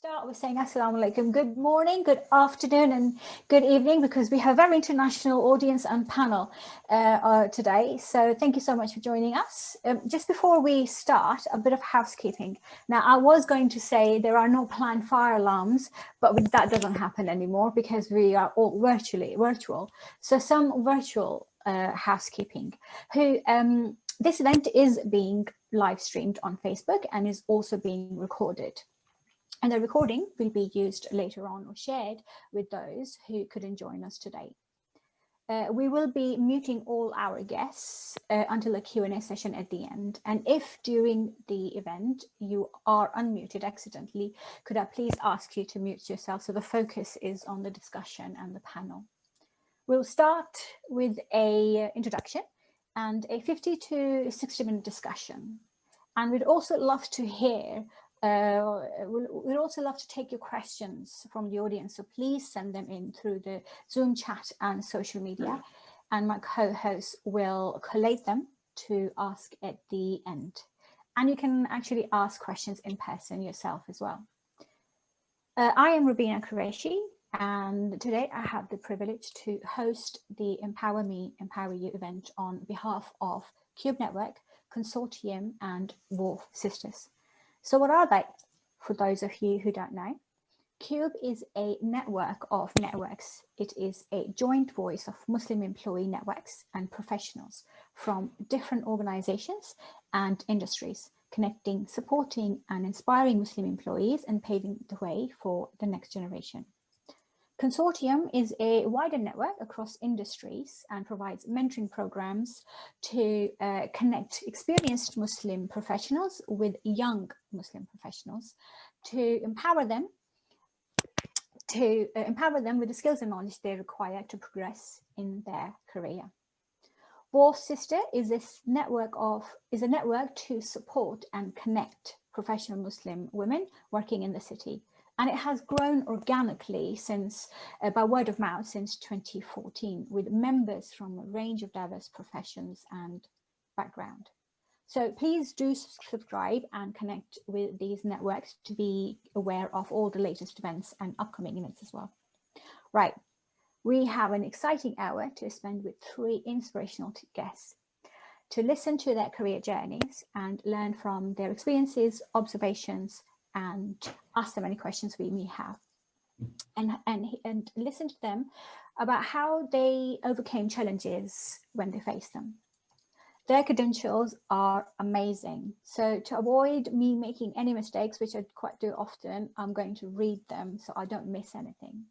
Start with saying assalamu alaikum, good morning, good afternoon and good evening, because we have a very international audience and panel today. So thank you so much for joining us. Just before we start, a bit of housekeeping. Now, I was going to say there are no planned fire alarms, but that doesn't happen anymore because we are all virtual. So some virtual housekeeping. This event is being live streamed on Facebook and is also being recorded. And the recording will be used later on or shared with those who couldn't join us today. We will be muting all our guests until a Q&A session at the end. And if during the event you are unmuted accidentally, could I please ask you to mute yourself so the focus is on the discussion and the panel. We'll start with an introduction and a 50 to 60-minute discussion. And we'd also love to hear we'd also love to take your questions from the audience, so please send them in through the Zoom chat and social media, and my co-hosts will collate them to ask at the end. And you can actually ask questions in person yourself as well. I am Robbina Qureshi, and today I have the privilege to host the Empower Me, Empower You event on behalf of Cube Network, Consortium and Wolf Sisters. So what are they, for those of you who don't know? Cube is a network of networks. It is a joint voice of Muslim employee networks and professionals from different organizations and industries, connecting, supporting and inspiring Muslim employees and paving the way for the next generation. Consortium is a wider network across industries and provides mentoring programs to connect experienced Muslim professionals with young Muslim professionals to empower them with the skills and knowledge they require to progress in their career. Wolf Sister is a network to support and connect professional Muslim women working in the city. And it has grown organically since, by word of mouth, since 2014, with members from a range of diverse professions and background. So please do subscribe and connect with these networks to be aware of all the latest events and upcoming events as well. Right, we have an exciting hour to spend with 3 inspirational guests to listen to their career journeys and learn from their experiences, observations, and ask them any questions we may have, and listen to them about how they overcame challenges when they faced them. Their credentials are amazing. So to avoid me making any mistakes, which I quite do often, I'm going to read them so I don't miss anything.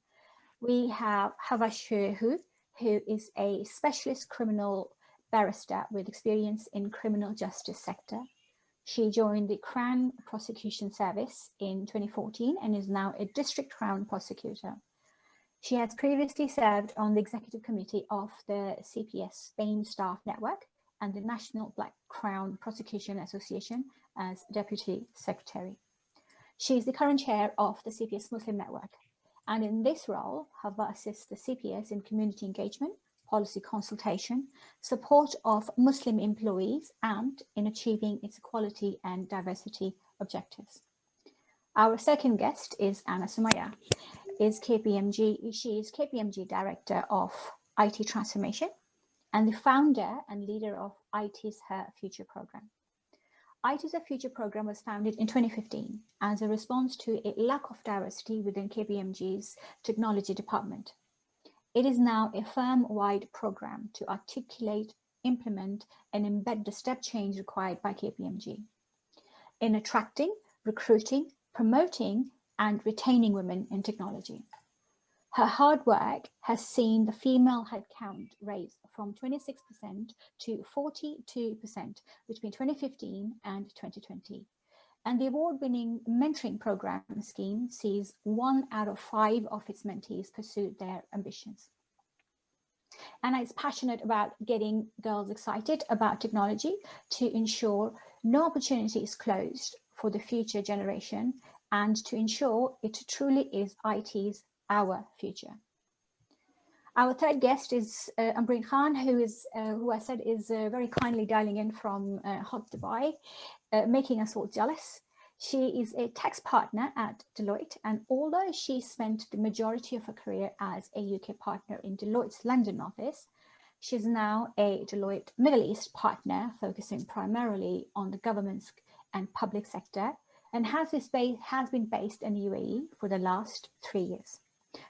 We have Hauwa Shehu, who is a specialist criminal barrister with experience in criminal justice sector. She joined the Crown Prosecution Service in 2014 and is now a District Crown Prosecutor. She has previously served on the Executive Committee of the CPS Spain Staff Network and the National Black Crown Prosecution Association as Deputy Secretary. She is the current chair of the CPS Muslim Network, and in this role, Hauwa assists the CPS in community engagement, policy consultation, support of Muslim employees, and in achieving its equality and diversity objectives. Our second guest is Somaiya. She is KPMG Director of IT Transformation and the founder and leader of IT's Her Future program. IT's Her Future program was founded in 2015 as a response to a lack of diversity within KPMG's technology department. It is now a firm-wide program to articulate, implement, and embed the step change required by KPMG in attracting, recruiting, promoting, and retaining women in technology. Her hard work has seen the female headcount raised from 26% to 42% between 2015 and 2020. And the award-winning mentoring program scheme sees 1 out of 5 of its mentees pursue their ambitions. Anna is passionate about getting girls excited about technology to ensure no opportunity is closed for the future generation and to ensure it truly is IT's our future. Our third guest is Anbreen Khan, who I said is very kindly dialing in from hot Dubai, making us all jealous. She is a tax partner at Deloitte, and although she spent the majority of her career as a UK partner in Deloitte's London office, she's now a Deloitte Middle East partner, focusing primarily on the government and public sector, and has been based in the UAE for the last 3 years,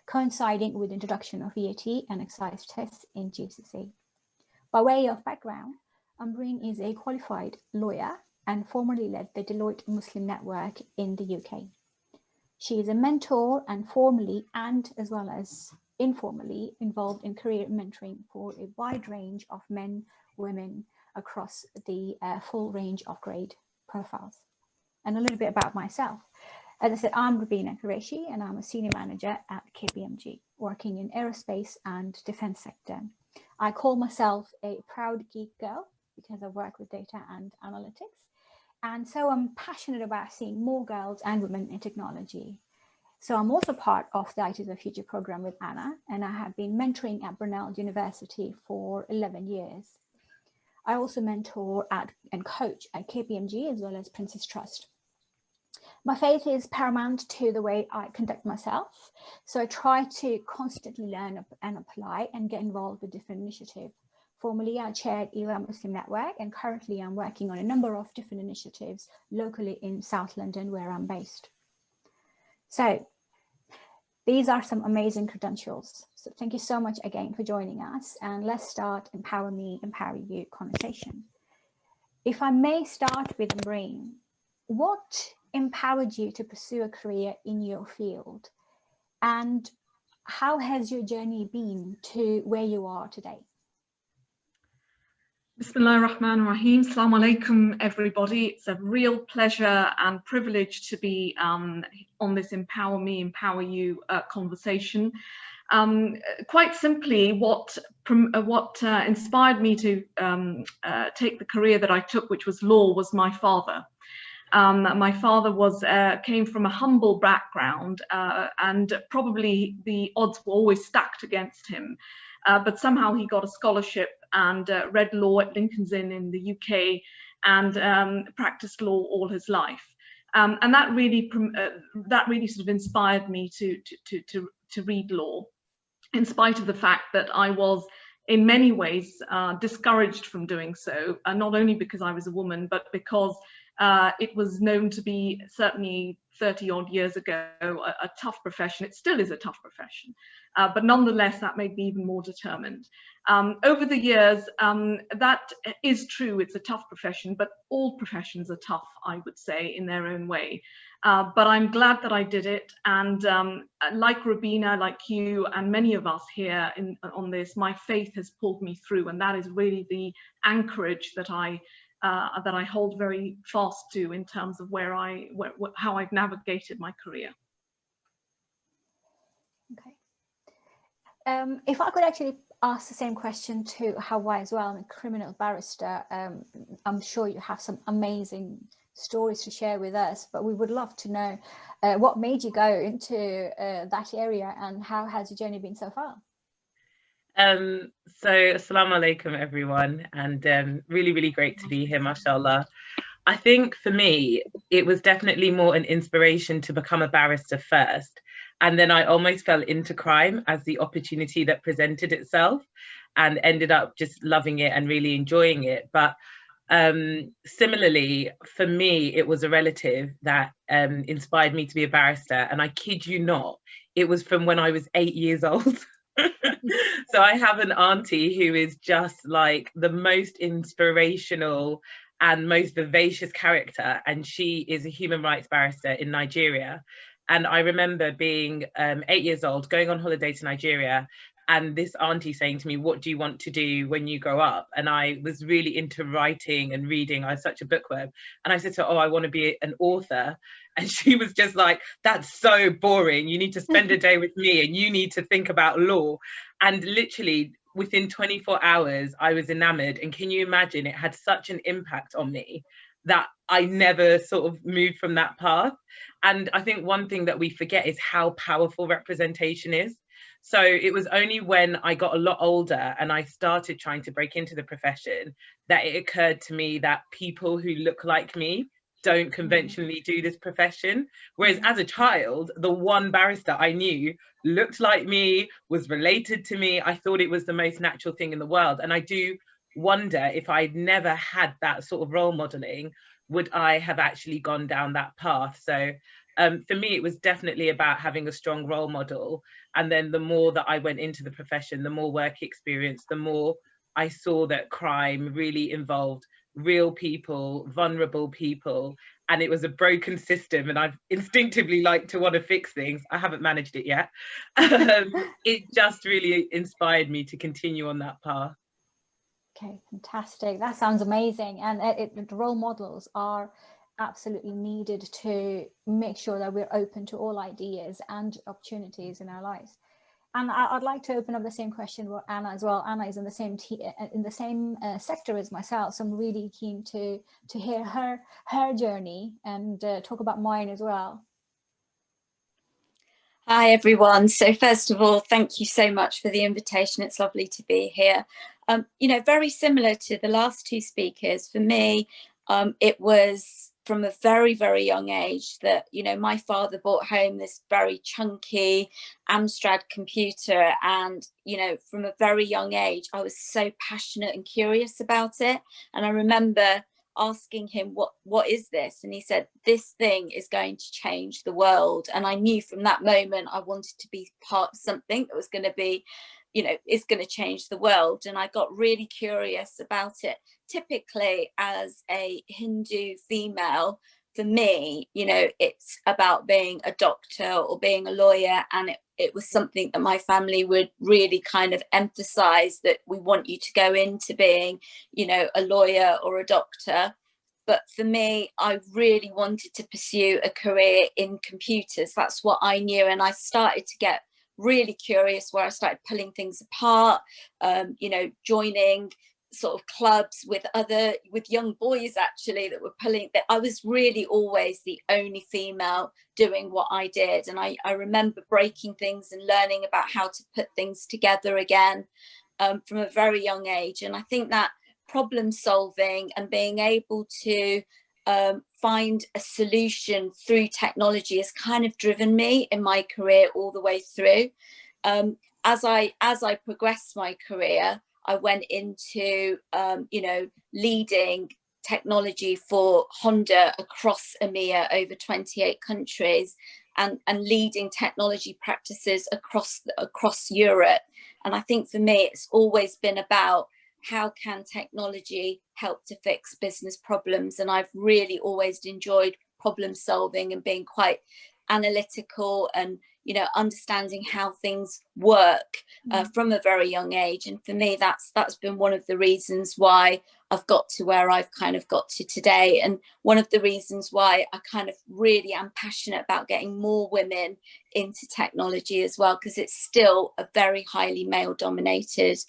coinciding with the introduction of VAT and excise tests in GCC. By way of background, Anbreen is a qualified lawyer and formerly led the Deloitte Muslim Network in the UK. She is a mentor and formally and as well as informally involved in career mentoring for a wide range of men, women across the full range of grade profiles. And a little bit about myself. As I said, I'm Robbina Qureshi, and I'm a senior manager at KPMG, working in aerospace and defense sector. I call myself a proud geek girl because I work with data and analytics. And so I'm passionate about seeing more girls and women in technology. So I'm also part of the IT of the Future program with Anna, and I have been mentoring at Brunel University for 11 years. I also mentor and coach at KPMG as well as Princess Trust. My faith is paramount to the way I conduct myself. So I try to constantly learn and apply and get involved with different initiatives. Formerly, I chaired Iran Muslim Network, and currently I'm working on a number of different initiatives locally in South London, where I'm based. So these are some amazing credentials. So thank you so much again for joining us, and let's start Empower Me, Empower You conversation. If I may start with Anbreen, what empowered you to pursue a career in your field, and how has your journey been to where you are today? Bismillah ar-Rahman ar-Rahim. Assalamu alaikum, everybody. It's a real pleasure and privilege to be on this Empower Me, Empower You conversation. Quite simply, what inspired me to take the career that I took, which was law, was my father. My father came from a humble background, and probably the odds were always stacked against him. But somehow he got a scholarship and read law at Lincoln's Inn in the UK, and practiced law all his life. And that really sort of inspired me to read law, in spite of the fact that I was in many ways discouraged from doing so, not only because I was a woman, but because it was known to be, certainly 30 odd years ago, a tough profession. It still is a tough profession, but nonetheless, that made me even more determined. Over the years, that is true, it's a tough profession, but all professions are tough, I would say, in their own way. But I'm glad that I did it, and like Robbina, like you, and many of us here on this, my faith has pulled me through, and that is really the anchorage that I hold very fast to in terms of how I've navigated my career. Okay. If I could actually ask the same question to Hauwa as well, I'm a criminal barrister. I'm sure you have some amazing stories to share with us, but we would love to know what made you go into that area, and how has your journey been so far? So assalamu alaikum, everyone, and really, really great to be here, mashallah. I think for me, it was definitely more an inspiration to become a barrister first. And then I almost fell into crime as the opportunity that presented itself, and ended up just loving it and really enjoying it. But similarly, for me, it was a relative that inspired me to be a barrister. And I kid you not, it was from when I was 8 years old. So I have an auntie who is just like the most inspirational and most vivacious character, and she is a human rights barrister in Nigeria. And I remember being 8 years old, going on holiday to Nigeria, and this auntie saying to me, "What do you want to do when you grow up?" And I was really into writing and reading. I was such a bookworm. And I said to her, "Oh, I want to be an author." And she was just like, "That's so boring. You need to spend a day with me, and you need to think about law." And literally within 24 hours, I was enamored. And can you imagine, it had such an impact on me that I never sort of moved from that path. And I think one thing that we forget is how powerful representation is. So it was only when I got a lot older and I started trying to break into the profession that it occurred to me that people who look like me don't conventionally do this profession. Whereas as a child, the one barrister I knew looked like me, was related to me. I thought it was the most natural thing in the world. And I do wonder, if I'd never had that sort of role modeling, would I have actually gone down that path? So for me, it was definitely about having a strong role model. And then the more that I went into the profession, the more work experience, the more I saw that crime really involved real people, vulnerable people, and it was a broken system. And I've instinctively like to want to fix things. I haven't managed it yet. It just really inspired me to continue on that path. Okay, fantastic. That sounds amazing. And the role models are absolutely needed to make sure that we're open to all ideas and opportunities in our lives. And I'd like to open up the same question for Anna as well. Anna is in the same sector as myself, so I'm really keen to hear her journey and talk about mine as well. Hi everyone. So first of all, thank you so much for the invitation. It's lovely to be here. You know, very similar to the last two speakers, for me, it was from a very, very young age that, you know, my father brought home this very chunky Amstrad computer. And, you know, from a very young age, I was so passionate and curious about it. And I remember asking him, what is this? And he said, this thing is going to change the world. And I knew from that moment I wanted to be part of something that was going to be, you know, is going to change the world. And I got really curious about it. Typically, as a Hindu female, for me, you know, it's about being a doctor or being a lawyer. And it was something that my family would really kind of emphasize, that we want you to go into being, you know, a lawyer or a doctor. But for me, I really wanted to pursue a career in computers. That's what I knew. And I started to get really curious, where I started pulling things apart, you know, joining sort of clubs with young boys actually that were pulling. That I was really always the only female doing what I did. And I remember breaking things and learning about how to put things together again from a very young age. And I think that problem solving and being able to find a solution through technology has kind of driven me in my career all the way through. As I progressed my career, I went into, you know, leading technology for Honda across EMEA, over 28 countries, and leading technology practices across Europe. And I think for me, it's always been about how can technology help to fix business problems. And I've really always enjoyed problem solving and being quite analytical and, you know, understanding how things work from a very young age. And for me, that's been one of the reasons why I've got to where I've kind of got to today. And one of the reasons why I kind of really am passionate about getting more women into technology as well, because it's still a very highly male dominated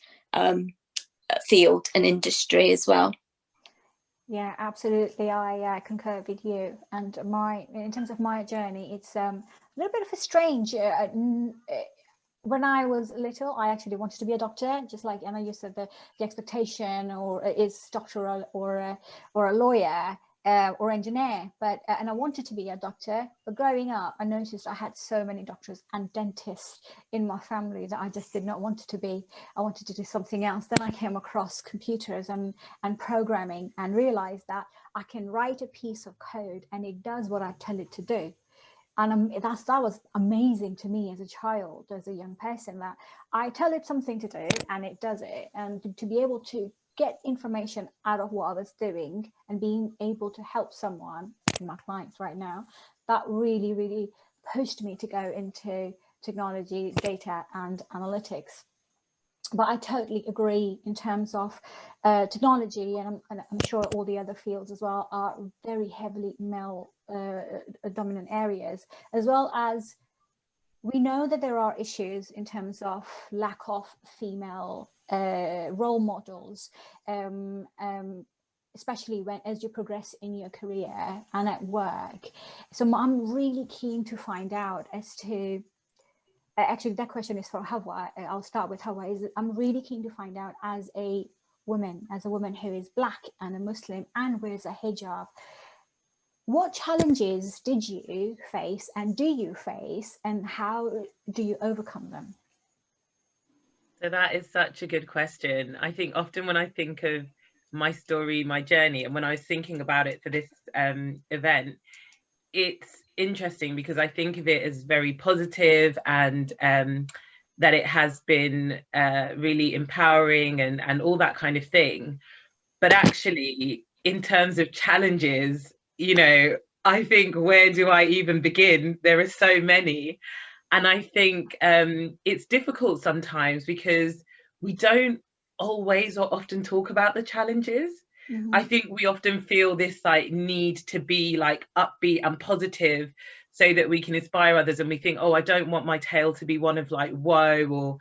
field and industry as well. Yeah, absolutely. I concur with you. And in terms of my journey, it's a little bit of a strange. When I was little, I actually wanted to be a doctor, just like Anna, you said, the expectation is doctor or a lawyer or engineer. But and I wanted to be a doctor. But growing up, I noticed I had so many doctors and dentists in my family that I just did not want to be. I wanted to do something else. Then I came across computers and programming, and realized that I can write a piece of code and it does what I tell it to do. And that was amazing to me as a child, as a young person, that I tell it something to do and it does it. And to be able to get information out of what I was doing and being able to help someone, my clients right now, that really, really pushed me to go into technology, data and analytics. But I totally agree in terms of technology, and I'm sure all the other fields as well are very heavily male dominant areas, as well as we know that there are issues in terms of lack of female role models, especially as you progress in your career and at work. So I'm really keen to find out as to, actually that question is for Hauwa. I'll start with Hauwa. I'm really keen to find out, as a woman who is Black and a Muslim and wears a hijab, what challenges did you face and do you face, and how do you overcome them? So that is such a good question. I think often when I think of my story, my journey, and when I was thinking about it for this event, it's interesting because I think of it as very positive, and that it has been really empowering and all that kind of thing. But actually, in terms of challenges, you know, I think, where do I even begin? There are so many. And I think it's difficult sometimes because we don't always or often talk about the challenges. Mm-hmm. I think we often feel this like need to be like upbeat and positive so that we can inspire others, and we think, oh, I don't want my tale to be one of like woe, or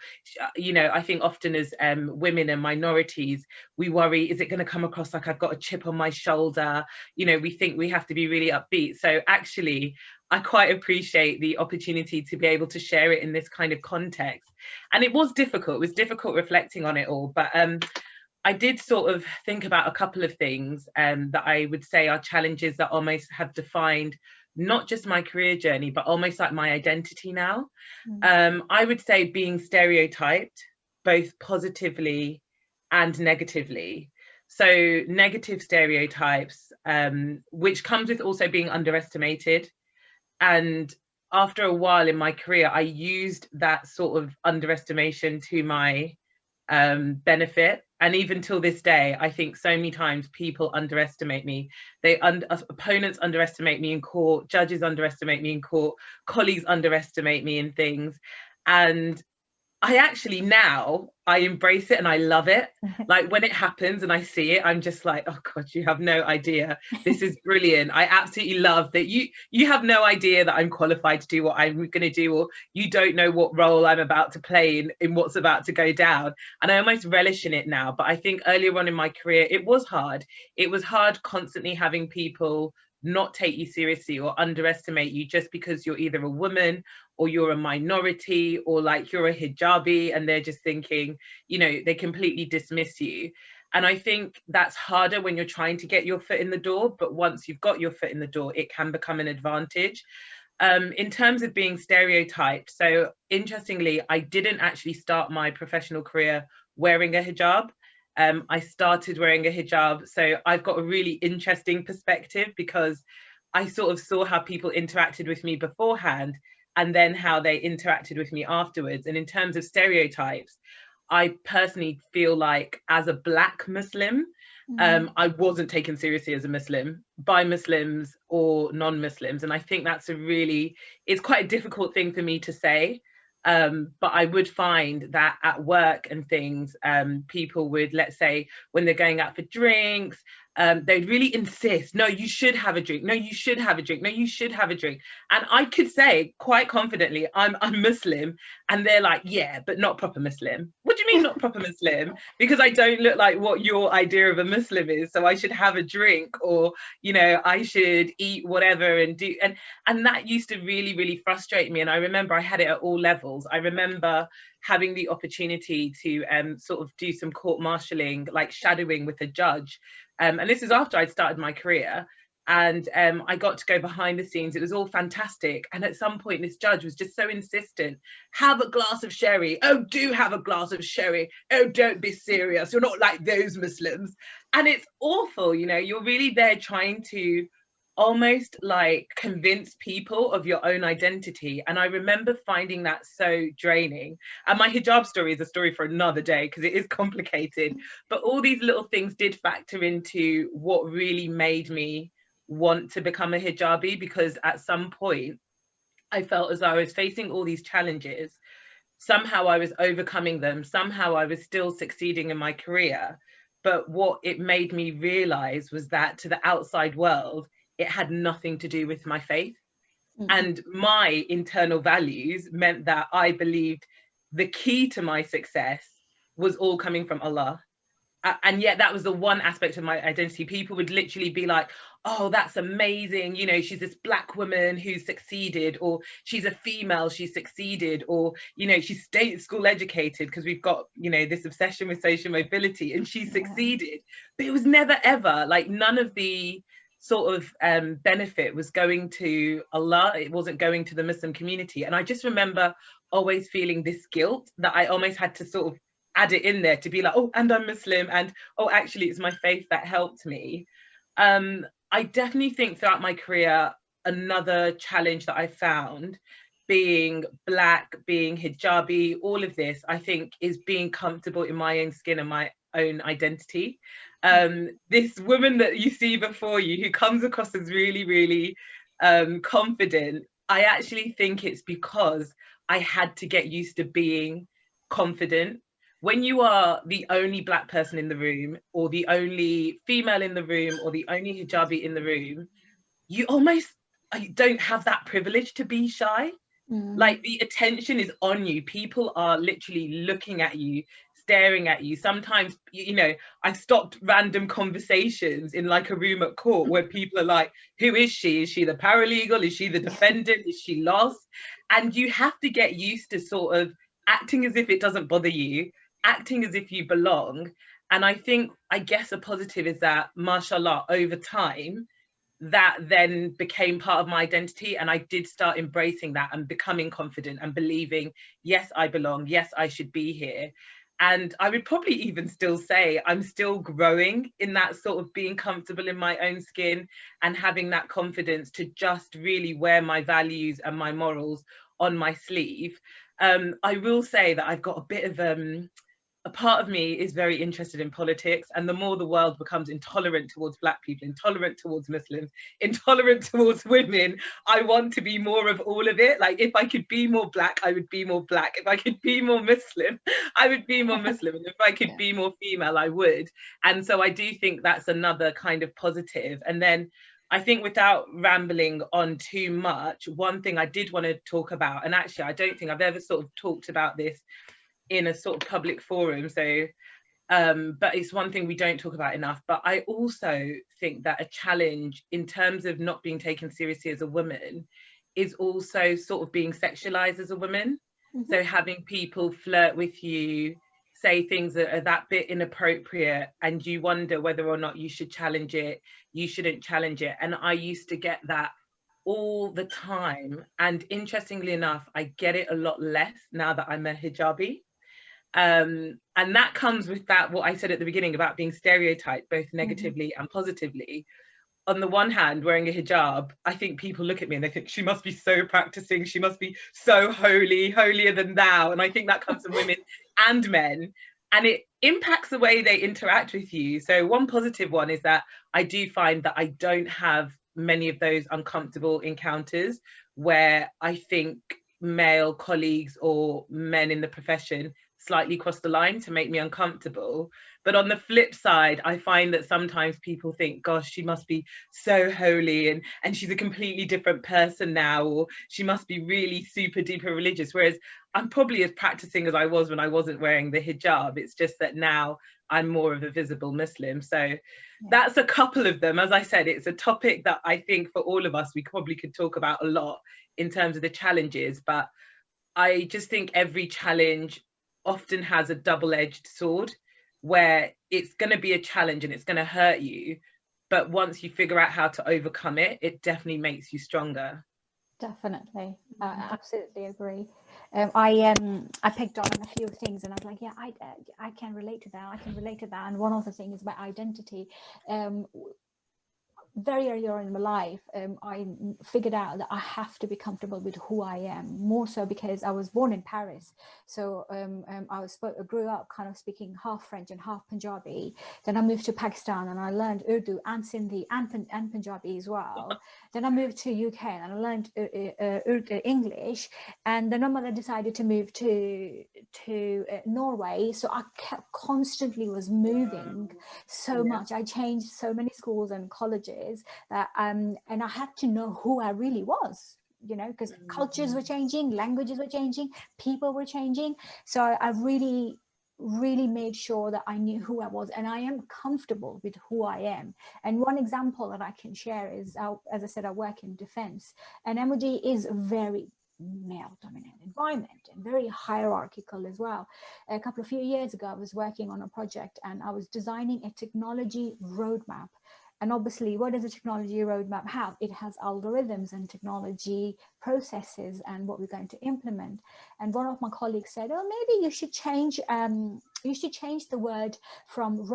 you know, I think often as women and minorities, we worry, is it going to come across like I've got a chip on my shoulder? You know, we think we have to be really upbeat. So actually, I quite appreciate the opportunity to be able to share it in this kind of context. And it was difficult. It was difficult reflecting on it all. But I did sort of think about a couple of things that I would say are challenges that almost have defined not just my career journey, but almost like my identity now. I would say being stereotyped, both positively and negatively. So negative stereotypes, which comes with also being underestimated. And after a while in my career, I used that sort of underestimation to my benefit. And even till this day, I think so many times people underestimate me. Opponents underestimate me in court, judges underestimate me in court, colleagues underestimate me in things. And I actually now I embrace it and I love it. Like when it happens and I see it, I'm just like, oh God, you have no idea. This is brilliant. I absolutely love that you have no idea that I'm qualified to do what I'm going to do, or you don't know what role I'm about to play in what's about to go down. And I almost relish in it now. But I think earlier on in my career, it was hard. It was hard constantly having people not take you seriously or underestimate you just because you're either a woman or you're a minority, or like you're a hijabi, and they're just thinking, you know, they completely dismiss you. And I think that's harder when you're trying to get your foot in the door, but once you've got your foot in the door, it can become an advantage. In terms of being stereotyped, so interestingly, I didn't actually start my professional career wearing a hijab. I started wearing a hijab. So I've got a really interesting perspective because I sort of saw how people interacted with me beforehand and then how they interacted with me afterwards. And in terms of stereotypes, I personally feel like as a Black Muslim, I wasn't taken seriously as a Muslim by Muslims or non-Muslims. And I think that's it's quite a difficult thing for me to say. But I would find that at work and things, people would, let's say, when they're going out for drinks, they'd really insist, no, you should have a drink. No, you should have a drink. No, you should have a drink. And I could say quite confidently, I'm Muslim. And they're like, yeah, but not proper Muslim. What do you mean not proper Muslim? Because I don't look like what your idea of a Muslim is. So I should have a drink, or, you know, I should eat whatever and do. And that used to really, really frustrate me. And I remember I had it at all levels. I remember having the opportunity to sort of do some court marshalling, like shadowing with a judge. And this is after I'd started my career. And I got to go behind the scenes. It was all fantastic. And at some point, this judge was just so insistent. Have a glass of sherry. Oh, do have a glass of sherry. Oh, don't be serious. You're not like those Muslims. And it's awful. You know, you're really there trying to almost like convince people of your own identity. And I remember finding that so draining. And my hijab story is a story for another day because it is complicated. But all these little things did factor into what really made me want to become a hijabi, because at some point I felt as though I was facing all these challenges. Somehow I was overcoming them. Somehow I was still succeeding in my career. But what it made me realize was that to the outside world, it had nothing to do with my faith. And my internal values meant that I believed the key to my success was all coming from Allah. And yet that was the one aspect of my identity. People would literally be like, oh, that's amazing. You know, she's this Black woman who's succeeded, or she's a female, she's succeeded, or, you know, she's state school educated, because we've got, you know, this obsession with social mobility, and she succeeded. But it was never, ever like none of the sort of benefit was going to Allah. It wasn't going to the Muslim community. And I just remember always feeling this guilt that I almost had to sort of add it in there to be like, oh, and I'm Muslim, and oh, actually it's my faith that helped me. I definitely think throughout my career, another challenge that I found, being Black, being hijabi, all of this, I think, is being comfortable in my own skin and my own identity. This woman that you see before you, who comes across as really, really confident, I actually think it's because I had to get used to being confident. When you are the only Black person in the room, or the only female in the room, or the only hijabi in the room, you almost don't have that privilege to be shy. Like, the attention is on you. People are literally looking at you, staring at you. Sometimes, you know, I've stopped random conversations in like a room at court where people are like, who is she? Is she the paralegal? Is she the defendant? Is she lost? And you have to get used to sort of acting as if it doesn't bother you, acting as if you belong. And I guess a positive is that, mashallah, over time, that then became part of my identity, and I did start embracing that and becoming confident and believing, yes, I belong, yes, I should be here. And I would probably even still say I'm still growing in that sort of being comfortable in my own skin and having that confidence to just really wear my values and my morals on my sleeve. I will say that I've got a bit of a part of me is very interested in politics, and the more the world becomes intolerant towards Black people, intolerant towards Muslims, intolerant towards women, I want to be more of all of it. Like, if I could be more Black, I would be more Black. If I could be more Muslim, I would be more Muslim. And if I could be more female, I would. And so I do think that's another kind of positive. And then I think, without rambling on too much, one thing I did want to talk about, and actually I don't think I've ever sort of talked about this in a sort of public forum, so but it's one thing we don't talk about enough. But I also think that a challenge in terms of not being taken seriously as a woman is also sort of being sexualized as a woman. So having people flirt with you, say things that are that bit inappropriate, and you wonder whether or not you should challenge it, you shouldn't challenge it. And I used to get that all the time, and interestingly enough, I get it a lot less now that I'm a hijabi. And that comes with that, what I said at the beginning about being stereotyped, both negatively and positively. On the one hand, wearing a hijab, I think people look at me and they think, she must be so practicing, she must be so holy, holier than thou. And I think that comes from women and men, and it impacts the way they interact with you. So one positive one is that I do find that I don't have many of those uncomfortable encounters where I think male colleagues or men in the profession slightly cross the line to make me uncomfortable. But on the flip side, I find that sometimes people think, gosh, she must be so holy, and she's a completely different person now, or she must be really super duper religious, whereas I'm probably as practicing as I was when I wasn't wearing the hijab. It's just that now I'm more of a visible Muslim. So that's a couple of them. As I said, it's a topic that I think for all of us, we probably could talk about a lot in terms of the challenges, but I just think every challenge often has a double-edged sword, where it's going to be a challenge and it's going to hurt you, but once you figure out how to overcome it, it definitely makes you stronger. Definitely, I absolutely agree. I picked on a few things, and I was like, yeah, I can relate to that. I can relate to that. And one of the things is my identity. Very early on in my life, I figured out that I have to be comfortable with who I am, more so because I was born in Paris. So I grew up kind of speaking half French and half Punjabi. Then I moved to Pakistan and I learned Urdu and Sindhi and Punjabi as well. Then I moved to UK and I learned English. And then my mother decided to move to Norway. So I constantly was moving so much. I changed so many schools and colleges. And I had to know who I really was, you know, because cultures were changing, languages were changing, people were changing. So I really made sure that I knew who I was, and I am comfortable with who I am. And one example that I can share is, as I said, I work in defense, and MOD is a very male-dominant environment and very hierarchical as well. A few years ago, I was working on a project and I was designing a technology roadmap And obviously, what does a technology roadmap have? It has algorithms and technology processes and what we're going to implement. And one of my colleagues said, oh, maybe you should change the word from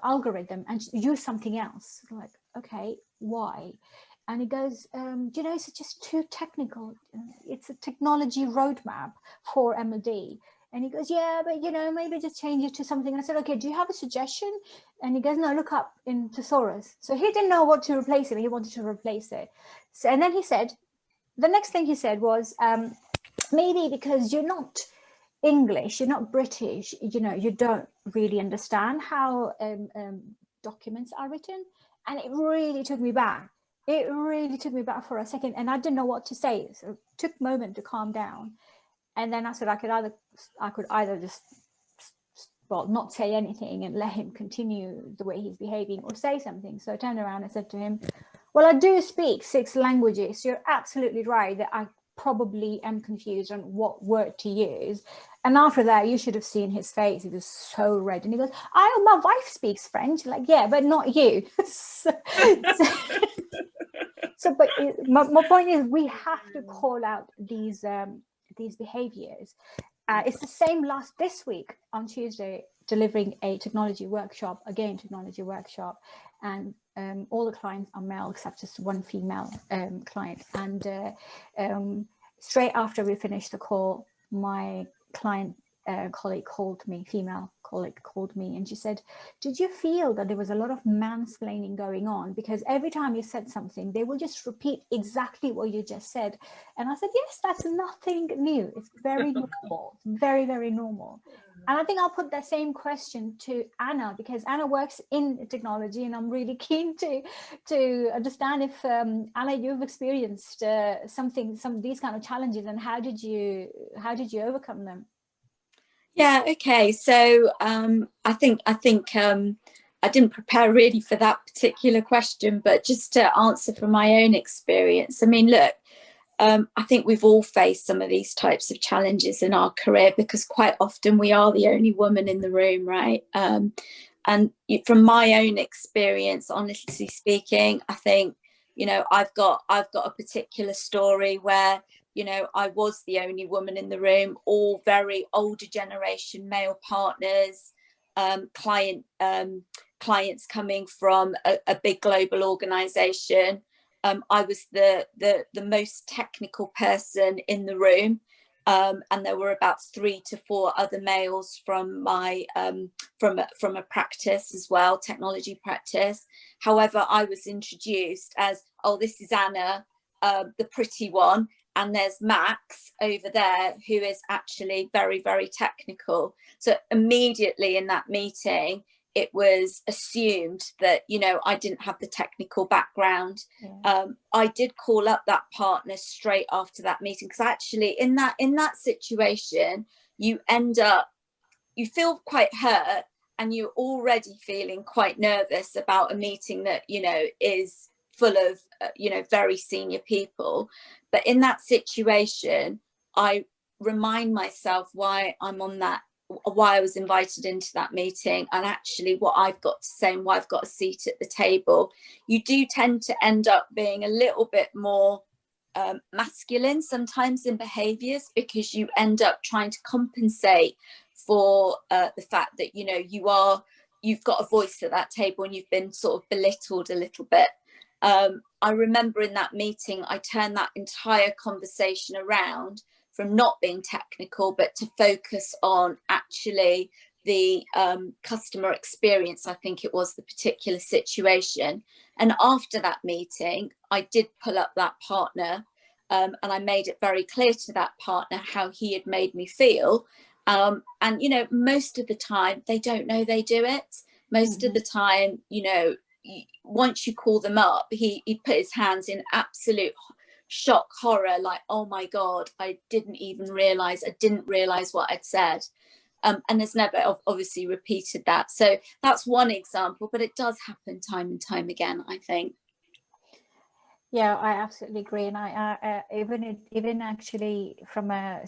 algorithm and use something else. I'm like, okay, why? And he goes, you know, it's just too technical. It's a technology roadmap for MLD. And he goes, yeah, but, you know, maybe just change it to something. And I said, okay, do you have a suggestion? And he goes, no, look up in Thesaurus. So he didn't know what to replace it. He wanted to replace it. So, and then he said, the next thing he said was, maybe because you're not English, you're not British, you know, you don't really understand how documents are written. And it really took me back. It really took me back for a second. And I didn't know what to say. So it took a moment to calm down. And then I said I could either just, well, not say anything and let him continue the way he's behaving, or say something. So I turned around and said to him, well, I do speak 6 languages. You're absolutely right that I probably am confused on what word to use. And after that, you should have seen his face. He was so red. And he goes, my wife speaks French. Like, yeah, but not you. But my point is, we have to call out these behaviors. It's the same this week on Tuesday, delivering a technology workshop, and all the clients are male except just one female client. And straight after we finished the call, my client colleague female colleague called me, and she said, did you feel that there was a lot of mansplaining going on? Because every time you said something, they will just repeat exactly what you just said. And I said, yes, that's nothing new. It's very normal. It's very, very normal. And I think I'll put that same question to Anna, because Anna works in technology, and I'm really keen to understand if Anna, you've experienced some of these kind of challenges, and how did you overcome them? Yeah, okay. So I think I didn't prepare really for that particular question, but just to answer from my own experience. I mean, look, I think we've all faced some of these types of challenges in our career, because quite often we are the only woman in the room, right? And from my own experience, honestly speaking, I think, you know, I've got a particular story where, you know, I was the only woman in the room, all very older generation male partners, clients coming from a big global organization. I was the most technical person in the room, and there were about 3 to 4 other males from my from a practice as well, technology practice. However, I was introduced as, oh, this is Anna, the pretty one, and there's Max over there, who is actually very, very technical. So immediately in that meeting, it was assumed that, you know, I didn't have the technical background. Yeah. I did call up that partner straight after that meeting, because actually in that situation, you feel quite hurt, and you're already feeling quite nervous about a meeting that, you know, is full of, you know, very senior people. But in that situation, I remind myself why I was invited into that meeting, and actually what I've got to say and why I've got a seat at the table. You do tend to end up being a little bit more masculine sometimes in behaviours, because you end up trying to compensate for the fact that, you know, you've got a voice at that table and you've been sort of belittled a little bit. I remember in that meeting, I turned that entire conversation around from not being technical, but to focus on actually the customer experience. I think it was the particular situation. And after that meeting, I did pull up that partner, and I made it very clear to that partner how he had made me feel. And, you know, most of the time they don't know they do it. Most of the time, you know, once you call them up, he put his hands in absolute shock, horror, like, oh my God, I didn't realize what I'd said. And has never obviously repeated that. So that's one example, but it does happen time and time again, I think. Yeah, I absolutely agree. And I even actually from a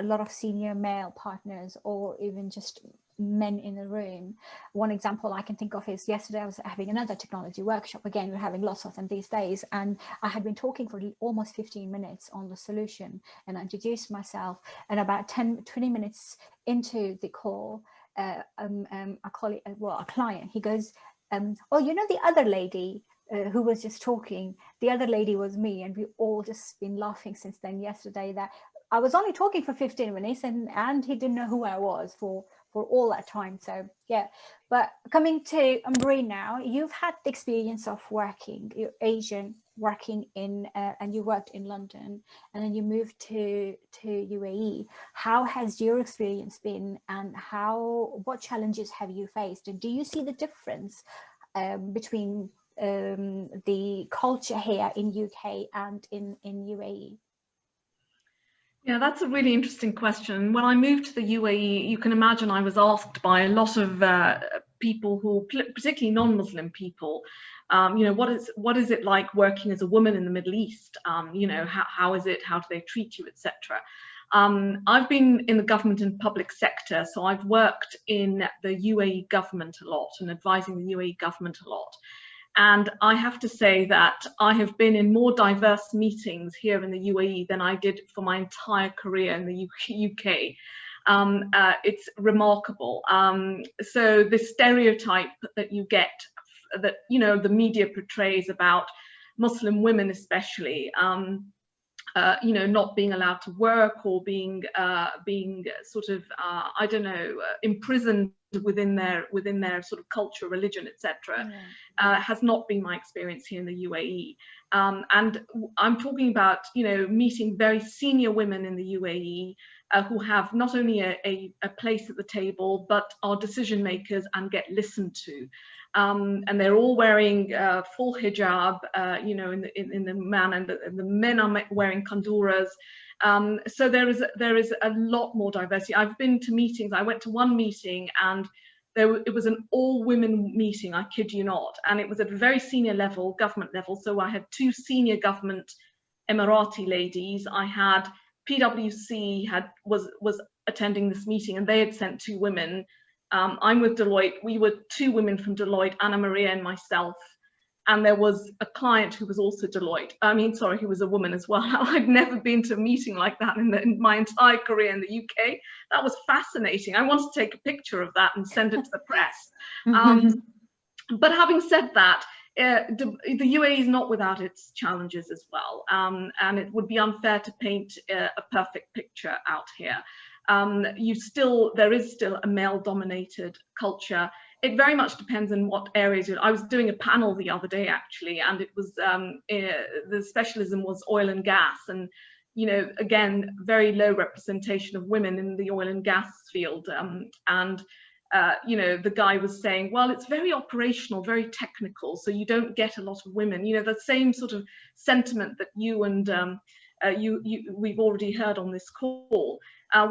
lot of senior male partners, or even just men in the room. One example I can think of is yesterday I was having another technology workshop. Again, we're having lots of them these days, and I had been talking for almost 15 minutes on the solution, and I introduced myself, and about 20 minutes into the call, a client, he goes, oh, you know, the other lady who was just talking, the other lady was me, and we all just been laughing since then yesterday that I was only talking for 15 minutes and he didn't know who I was for all that time. So yeah, but coming to Anbreen now, you've had the experience of working, you're Asian, working in, and you worked in London, and then you moved to UAE. How has your experience been, and what challenges have you faced? And do you see the difference between the culture here in UK and in UAE? Yeah, that's a really interesting question. When I moved to the UAE, you can imagine I was asked by a lot of people who, particularly non-Muslim people, you know, what is it like working as a woman in the Middle East? You know, how is it? How do they treat you, etc. I've been in the government and public sector, so I've worked in the UAE government a lot and advising the UAE government a lot. And I have to say that I have been in more diverse meetings here in the UAE than I did for my entire career in the UK. It's remarkable. So the stereotype that you get, that, you know, the media portrays about Muslim women especially, you know, not being allowed to work, or being sort of I don't know, imprisoned within their sort of culture, religion, etc. Has not been my experience here in the UAE. And I'm talking about, you know, meeting very senior women in the UAE who have not only a place at the table, but are decision makers and get listened to. And they're all wearing full hijab, you know, in the man, and the men are wearing kanduras. So there is a lot more diversity. I've been to meetings. I went to one meeting, and it was an all-women meeting, I kid you not, and it was at a very senior level, government level. So I had two senior government Emirati ladies. I had PwC was attending this meeting, and they had sent two women. I'm with Deloitte. We were two women from Deloitte, Anna Maria and myself. And there was a client who was also Deloitte. Who was a woman as well. I'd never been to a meeting like that in my entire career in the UK. That was fascinating. I wanted to take a picture of that and send it to the press. But having said that, the UAE is not without its challenges as well. And it would be unfair to paint a perfect picture out here. There is still a male-dominated culture. It very much depends on what areas. I was doing a panel the other day, actually, and it was the specialism was oil and gas, and, you know, again, very low representation of women in the oil and gas field. You know, the guy was saying, well, it's very operational, very technical, so you don't get a lot of women. You know, the same sort of sentiment that you and we've already heard on this call.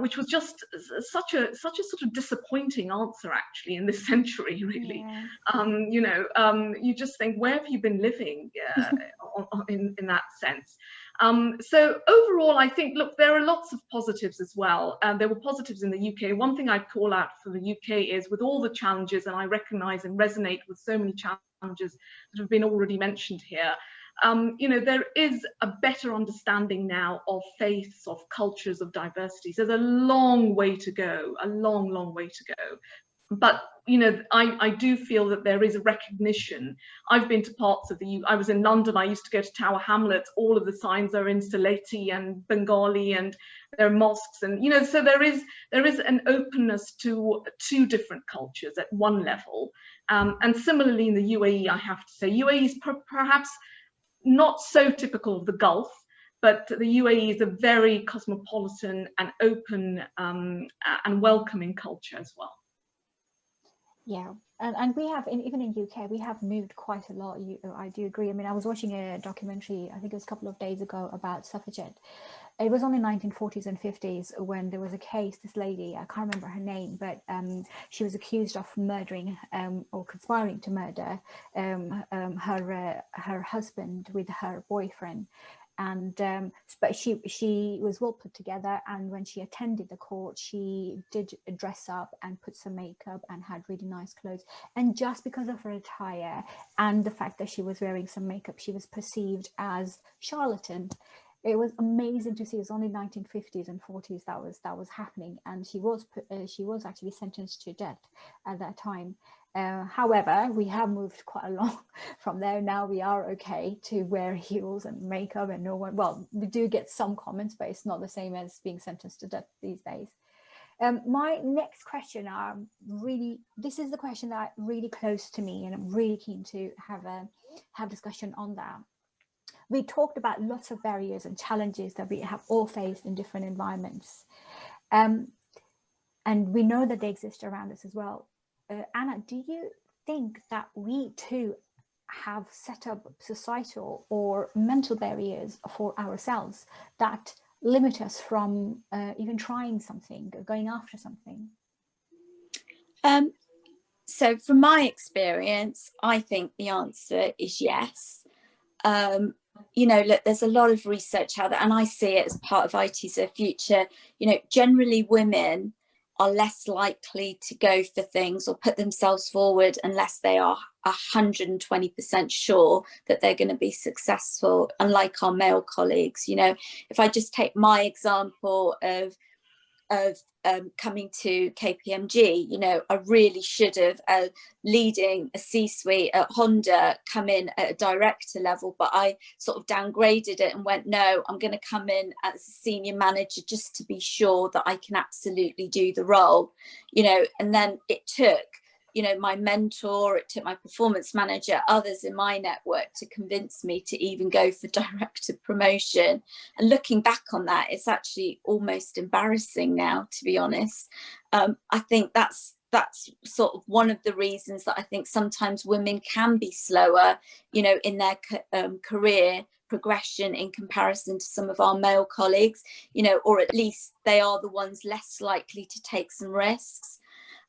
Which was just such a sort of disappointing answer, actually, in this century, really. Yeah. You know, you just think, where have you been living in that sense? So overall, I think, look, there are lots of positives as well. There were positives in the UK. One thing I'd call out for the UK is, with all the challenges, and I recognise and resonate with so many challenges that have been already mentioned here, you know, there is a better understanding now of faiths, of cultures, of diversities. There's a long way to go, a long, long way to go. But, you know, I do feel that there is a recognition. I've been to parts of I was in London, I used to go to Tower Hamlets, all of the signs are in Sylheti and Bengali, and there are mosques, and, you know, so there is an openness to two different cultures at one level. And similarly in the UAE, I have to say, UAE is perhaps not so typical of the Gulf, but the UAE is a very cosmopolitan and open and welcoming culture as well. Yeah, and we have, even in UK, we have moved quite a lot. I do agree. I mean, I was watching a documentary, I think it was a couple of days ago, about suffragette. It was only 1940s and 50s when there was a case, this lady, I can't remember her name, but she was accused of murdering or conspiring to murder her husband with her boyfriend. and but she was well put together, and when she attended the court, she did dress up and put some makeup and had really nice clothes. And just because of her attire and the fact that she was wearing some makeup, she was perceived as charlatan. It was amazing to see. It was only 1950s and 40s that was happening, and she was actually sentenced to death at that time. However, we have moved quite a long from there. Now we are okay to wear heels and makeup, and no one, well, we do get some comments, but it's not the same as being sentenced to death these days. My next question, this is the question that really close to me, and I'm really keen to have discussion on that. We talked about lots of barriers and challenges that we have all faced in different environments. And we know that they exist around us as well. Anna, do you think that we too have set up societal or mental barriers for ourselves that limit us from even trying something, or going after something? So from my experience, I think the answer is yes. You know, look, there's a lot of research out there, and I see it as part of IT's future. You know, generally women are less likely to go for things or put themselves forward unless they are 120% sure that they're going to be successful, unlike our male colleagues. You know, if I just take my example of coming to KPMG, you know, I really should have, leading a C-suite at Honda, come in at a director level, but I sort of downgraded it and went, no, I'm going to come in as a senior manager just to be sure that I can absolutely do the role, you know. And then it took, you know, my mentor, it took my performance manager, others in my network to convince me to even go for director promotion. And looking back on that, it's actually almost embarrassing now, to be honest. I think that's sort of one of the reasons that I think sometimes women can be slower, you know, in their career progression in comparison to some of our male colleagues, you know, or at least they are the ones less likely to take some risks.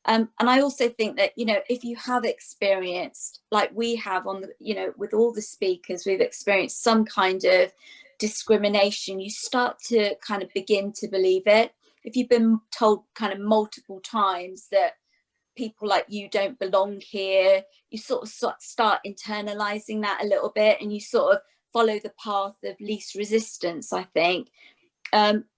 And I also think that, you know, if you have experienced, like we have on the, you know, with all the speakers, we've experienced some kind of discrimination, you start to kind of begin to believe it. If you've been told kind of multiple times that people like you don't belong here, you sort of start internalizing that a little bit, and you sort of follow the path of least resistance, I think.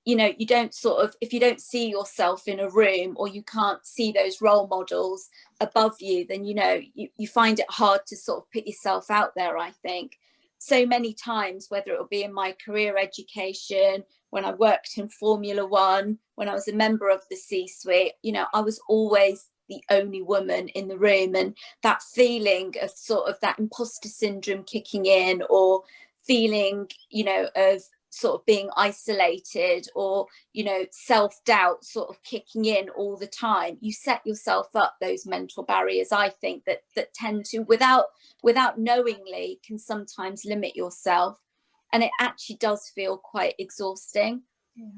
You know, you don't sort of, if you don't see yourself in a room, or you can't see those role models above you, then, you know, you find it hard to sort of put yourself out there, I think. So many times, whether it will be in my career education, when I worked in Formula One, when I was a member of the C-suite, you know, I was always the only woman in the room, and that feeling of sort of that imposter syndrome kicking in, or feeling, you know, of sort of being isolated, or, you know, self-doubt sort of kicking in all the time, you set yourself up those mental barriers, I think, that tend to, without knowingly, can sometimes limit yourself, and it actually does feel quite exhausting. Yeah.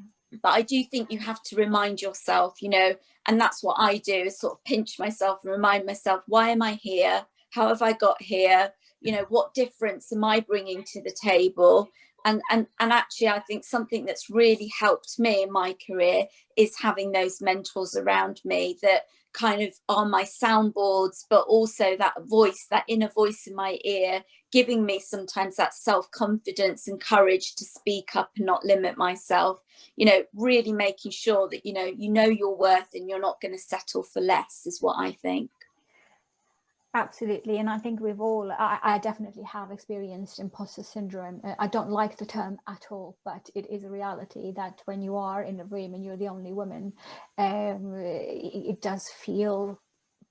But I do think you have to remind yourself, you know, and that's what I do, is sort of pinch myself and remind myself, why am I here? How have I got here? You know, what difference am I bringing to the table? And actually, I think something that's really helped me in my career is having those mentors around me that kind of are my soundboards, but also that voice, that inner voice in my ear, giving me sometimes that self-confidence and courage to speak up and not limit myself. You know, really making sure that, you know your worth, and you're not going to settle for less, is what I think. Absolutely. And I think we've all, I definitely have experienced imposter syndrome. I don't like the term at all, but it is a reality that when you are in a room and you're the only woman, it does feel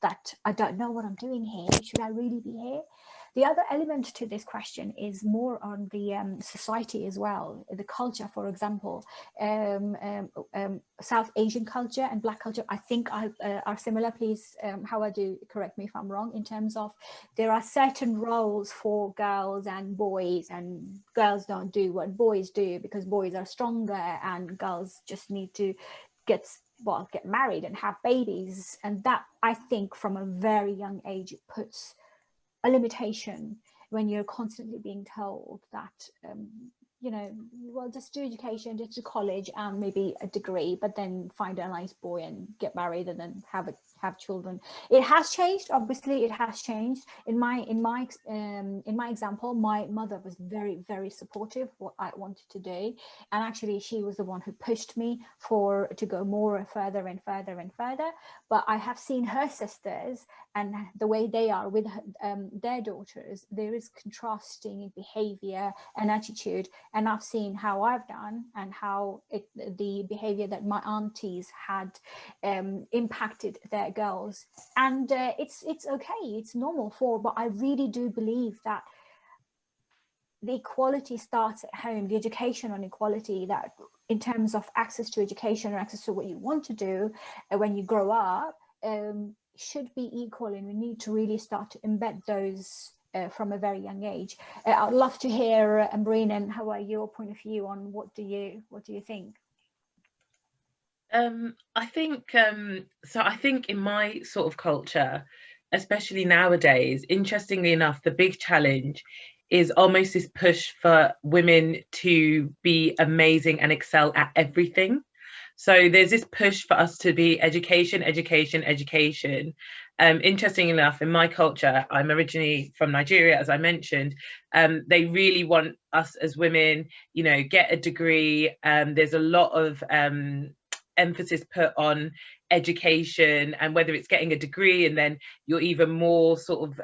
that I don't know what I'm doing here. Should I really be here? The other element to this question is more on the society as well, the culture, for example. South Asian culture and Black culture, I think are similar. Please, Hauwa, do correct me if I'm wrong, in terms of there are certain roles for girls and boys, and girls don't do what boys do because boys are stronger, and girls just need to get married and have babies. And that, I think, from a very young age, it puts a limitation when you're constantly being told that you know, well, just do education, just do college and maybe a degree, but then find a nice boy and get married and then have children. It has changed, obviously. It has changed. In my example, my mother was very, very supportive of what I wanted to do, and actually she was the one who pushed me to go more further and further and further. But I have seen her sisters and the way they are with their daughters. There is contrasting behavior and attitude, and I've seen how I've done and how the behavior that my aunties had impacted their girls. And it's okay, it's normal but I really do believe that the equality starts at home, the education on equality, that in terms of access to education or access to what you want to do when you grow up, should be equal, and we need to really start to embed those from a very young age. I'd love to hear, Anbreen and Hauwa, your point of view on what do you think? I think so. I think in my sort of culture, especially nowadays, interestingly enough, the big challenge is almost this push for women to be amazing and excel at everything. So there's this push for us to be education. Interesting enough, in my culture, I'm originally from Nigeria, as I mentioned, they really want us as women, you know, get a degree. There's a lot of emphasis put on education, and whether it's getting a degree and then you're even more sort of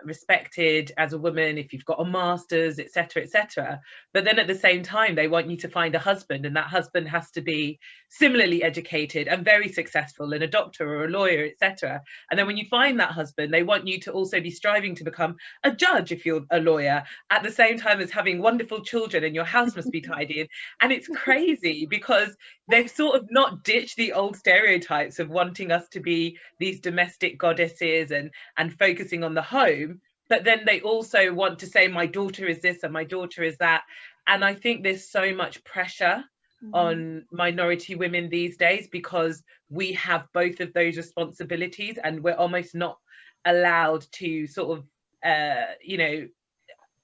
respected as a woman if you've got a master's, etc., etc. But then at the same time they want you to find a husband, and that husband has to be similarly educated and very successful, and a doctor or a lawyer, etc. And then when you find that husband, they want you to also be striving to become a judge if you're a lawyer, at the same time as having wonderful children, and your house must be tidy. And it's crazy because they've sort of not ditched the old stereotypes of wanting us to be these domestic goddesses and focusing on the home, but then they also want to say my daughter is this and my daughter is that. And I think there's so much pressure on minority women these days because we have both of those responsibilities, and we're almost not allowed to sort of you know,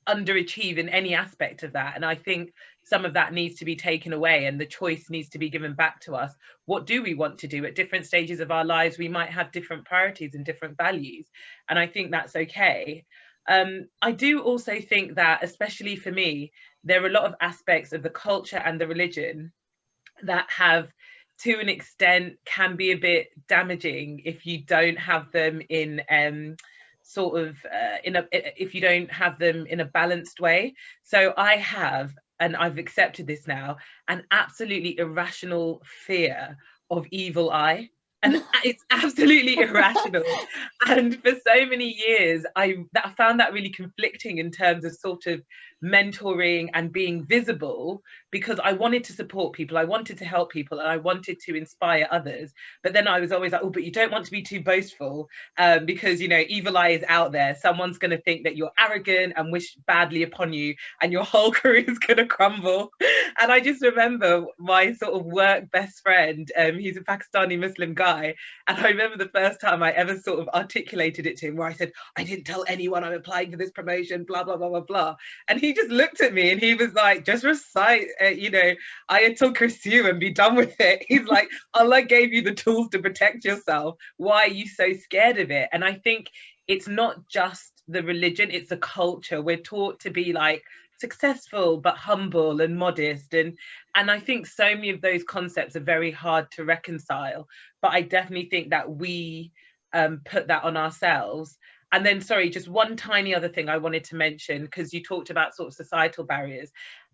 underachieve in any aspect of that. And I think some of that needs to be taken away, and the choice needs to be given back to us. What do we want to do at different stages of our lives? We might have different priorities and different values, and I think that's okay. I do also think that, especially for me, there are a lot of aspects of the culture and the religion that have, to an extent, can be a bit damaging if you don't have them in if you don't have them in a balanced way. So I have, and I've accepted this now, an absolutely irrational fear of evil eye. And it's absolutely irrational. And for so many years, I found that really conflicting in terms of sort of mentoring and being visible, because I wanted to support people, I wanted to help people, and I wanted to inspire others. But then I was always like, oh, but you don't want to be too boastful because, you know, evil eye is out there. Someone's going to think that you're arrogant and wish badly upon you, and your whole career is going to crumble. And I just remember my sort of work best friend, he's a Pakistani Muslim guy. And I remember the first time I ever sort of articulated it to him, where I said, I didn't tell anyone I'm applying for this promotion, blah, blah, blah, blah, blah. And he just looked at me and he was like, just recite, you know, Ayatul Kursi and be done with it. He's like, Allah gave you the tools to protect yourself. Why are you so scared of it? And I think it's not just the religion, it's the culture. We're taught to be like successful but humble and modest, and I think so many of those concepts are very hard to reconcile. But I definitely think that we put that on ourselves. And then, sorry, just one tiny other thing I wanted to mention, because you talked about sort of societal barriers,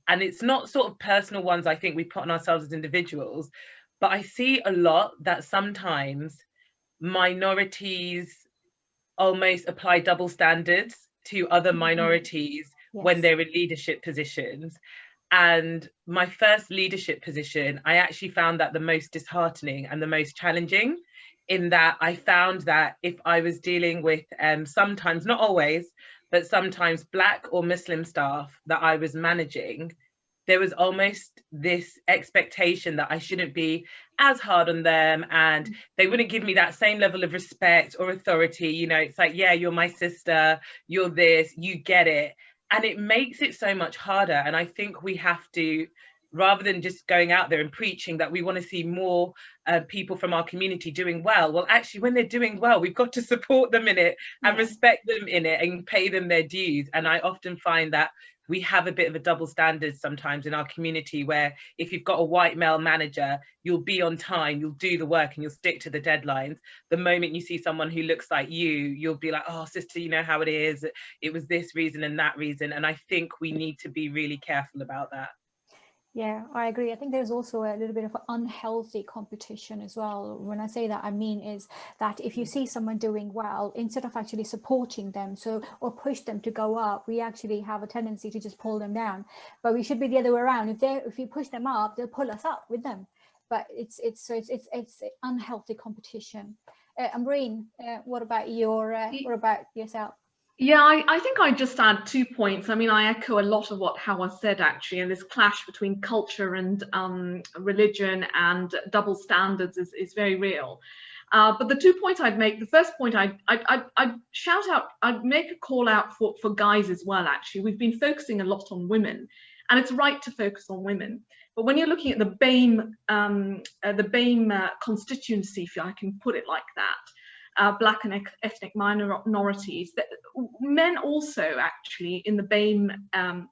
and it's not sort of personal ones I think we put on ourselves as individuals, but I see a lot that sometimes minorities almost apply double standards to other minorities when they're in leadership positions. And my first leadership position, I actually found that the most disheartening and the most challenging, in that I found that if I was dealing with sometimes, not always, but sometimes Black or Muslim staff that I was managing, there was almost this expectation that I shouldn't be as hard on them, and they wouldn't give me that same level of respect or authority. You know, it's like, yeah, you're my sister, you're this, you get it. And it makes it so much harder. And I think we have to, rather than just going out there and preaching that we want to see more people from our community doing well actually, when they're doing well, we've got to support them in it and respect them in it and pay them their dues. And I often find that we have a bit of a double standard sometimes in our community, where if you've got a white male manager, you'll be on time, you'll do the work and you'll stick to the deadlines. The moment you see someone who looks like you, you'll be like, oh sister, you know how it is, it was this reason and that reason. And I think we need to be really careful about that. Yeah, I agree. I think there's also a little bit of an unhealthy competition as well. When I say that, I mean is that if you see someone doing well, instead of actually supporting them or push them to go up, we actually have a tendency to just pull them down. But we should be the other way around. If you push them up, they'll pull us up with them. But it's unhealthy competition. Anbreen, what about yourself? Yeah, I think I'd just add 2 points. I mean, I echo a lot of what Hauwa said, actually, and this clash between culture and religion and double standards is very real. But the 2 points I'd make, the first point I'd shout out, I'd make a call out for guys as well, actually. We've been focusing a lot on women, and it's right to focus on women. But when you're looking at the BAME constituency, if I can put it like that, Black and ethnic minorities, men also actually in the BAME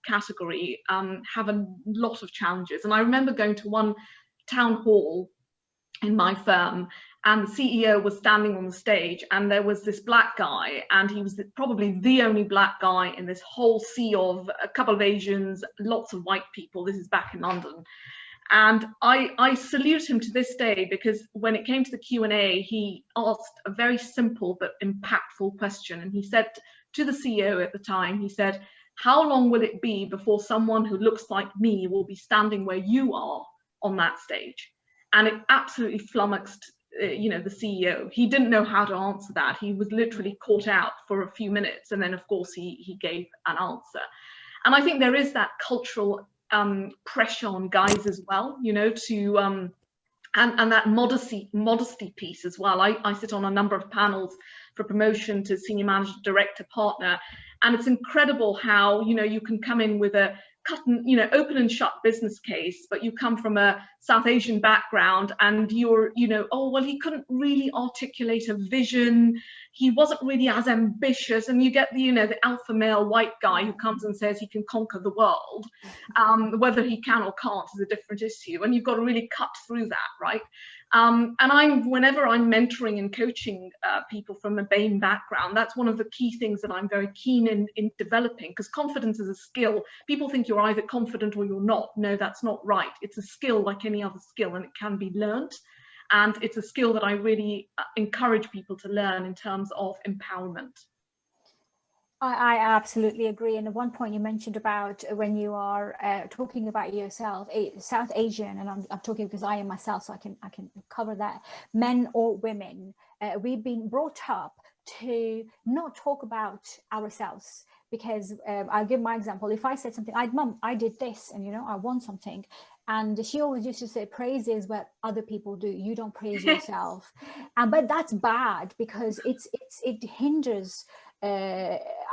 category have a lot of challenges. And I remember going to one town hall in my firm, and the CEO was standing on the stage, and there was this black guy, and he was probably the only black guy in this whole sea of a couple of Asians, lots of white people. This is back in London. And I salute him to this day, because when it came to the Q&A, he asked a very simple but impactful question. And he said to the CEO at the time, he said, how long will it be before someone who looks like me will be standing where you are on that stage? And it absolutely flummoxed the CEO. He didn't know how to answer that. He was literally caught out for a few minutes. And then, of course, he gave an answer. And I think there is that cultural pressure on guys as well, to and that modesty piece as well. I sit on a number of panels for promotion to senior manager, director, partner, and it's incredible how you can come in with a open and shut business case, but you come from a South Asian background and you're, oh, well, he couldn't really articulate a vision. He wasn't really as ambitious. And you get the alpha male white guy who comes and says he can conquer the world. Whether he can or can't is a different issue. And you've got to really cut through that, right? And whenever I'm mentoring and coaching people from a BAME background, that's one of the key things that I'm very keen in developing, because confidence is a skill. People think you're either confident or you're not. No, that's not right. It's a skill like any other skill, and it can be learned. And it's a skill that I really encourage people to learn in terms of empowerment. I absolutely agree. And the one point you mentioned about when you are talking about yourself, South Asian, and I'm talking because I am myself, so I can cover that. Men or women, we've been brought up to not talk about ourselves, because I'll give my example. If I said something, Mum, I did this, and I want something, and she always used to say, praise is what other people do, you don't praise yourself. But that's bad, because it hinders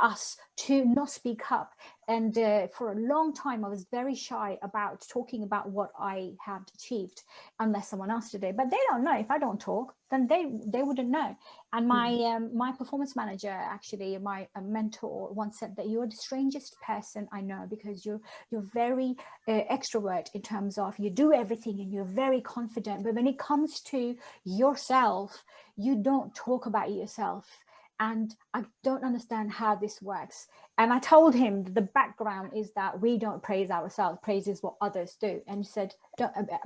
us to not speak up. And for a long time I was very shy about talking about what I had achieved, unless someone else did it. But they don't know. If I don't talk, then they wouldn't know. And my performance manager, actually my mentor, once said that you're the strangest person I know, because you're very extrovert in terms of you do everything and you're very confident, but when it comes to yourself, you don't talk about yourself. And I don't understand how this works. And I told him the background is that we don't praise ourselves. Praise is what others do. And he said,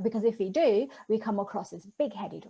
because if we do, we come across as big-headed.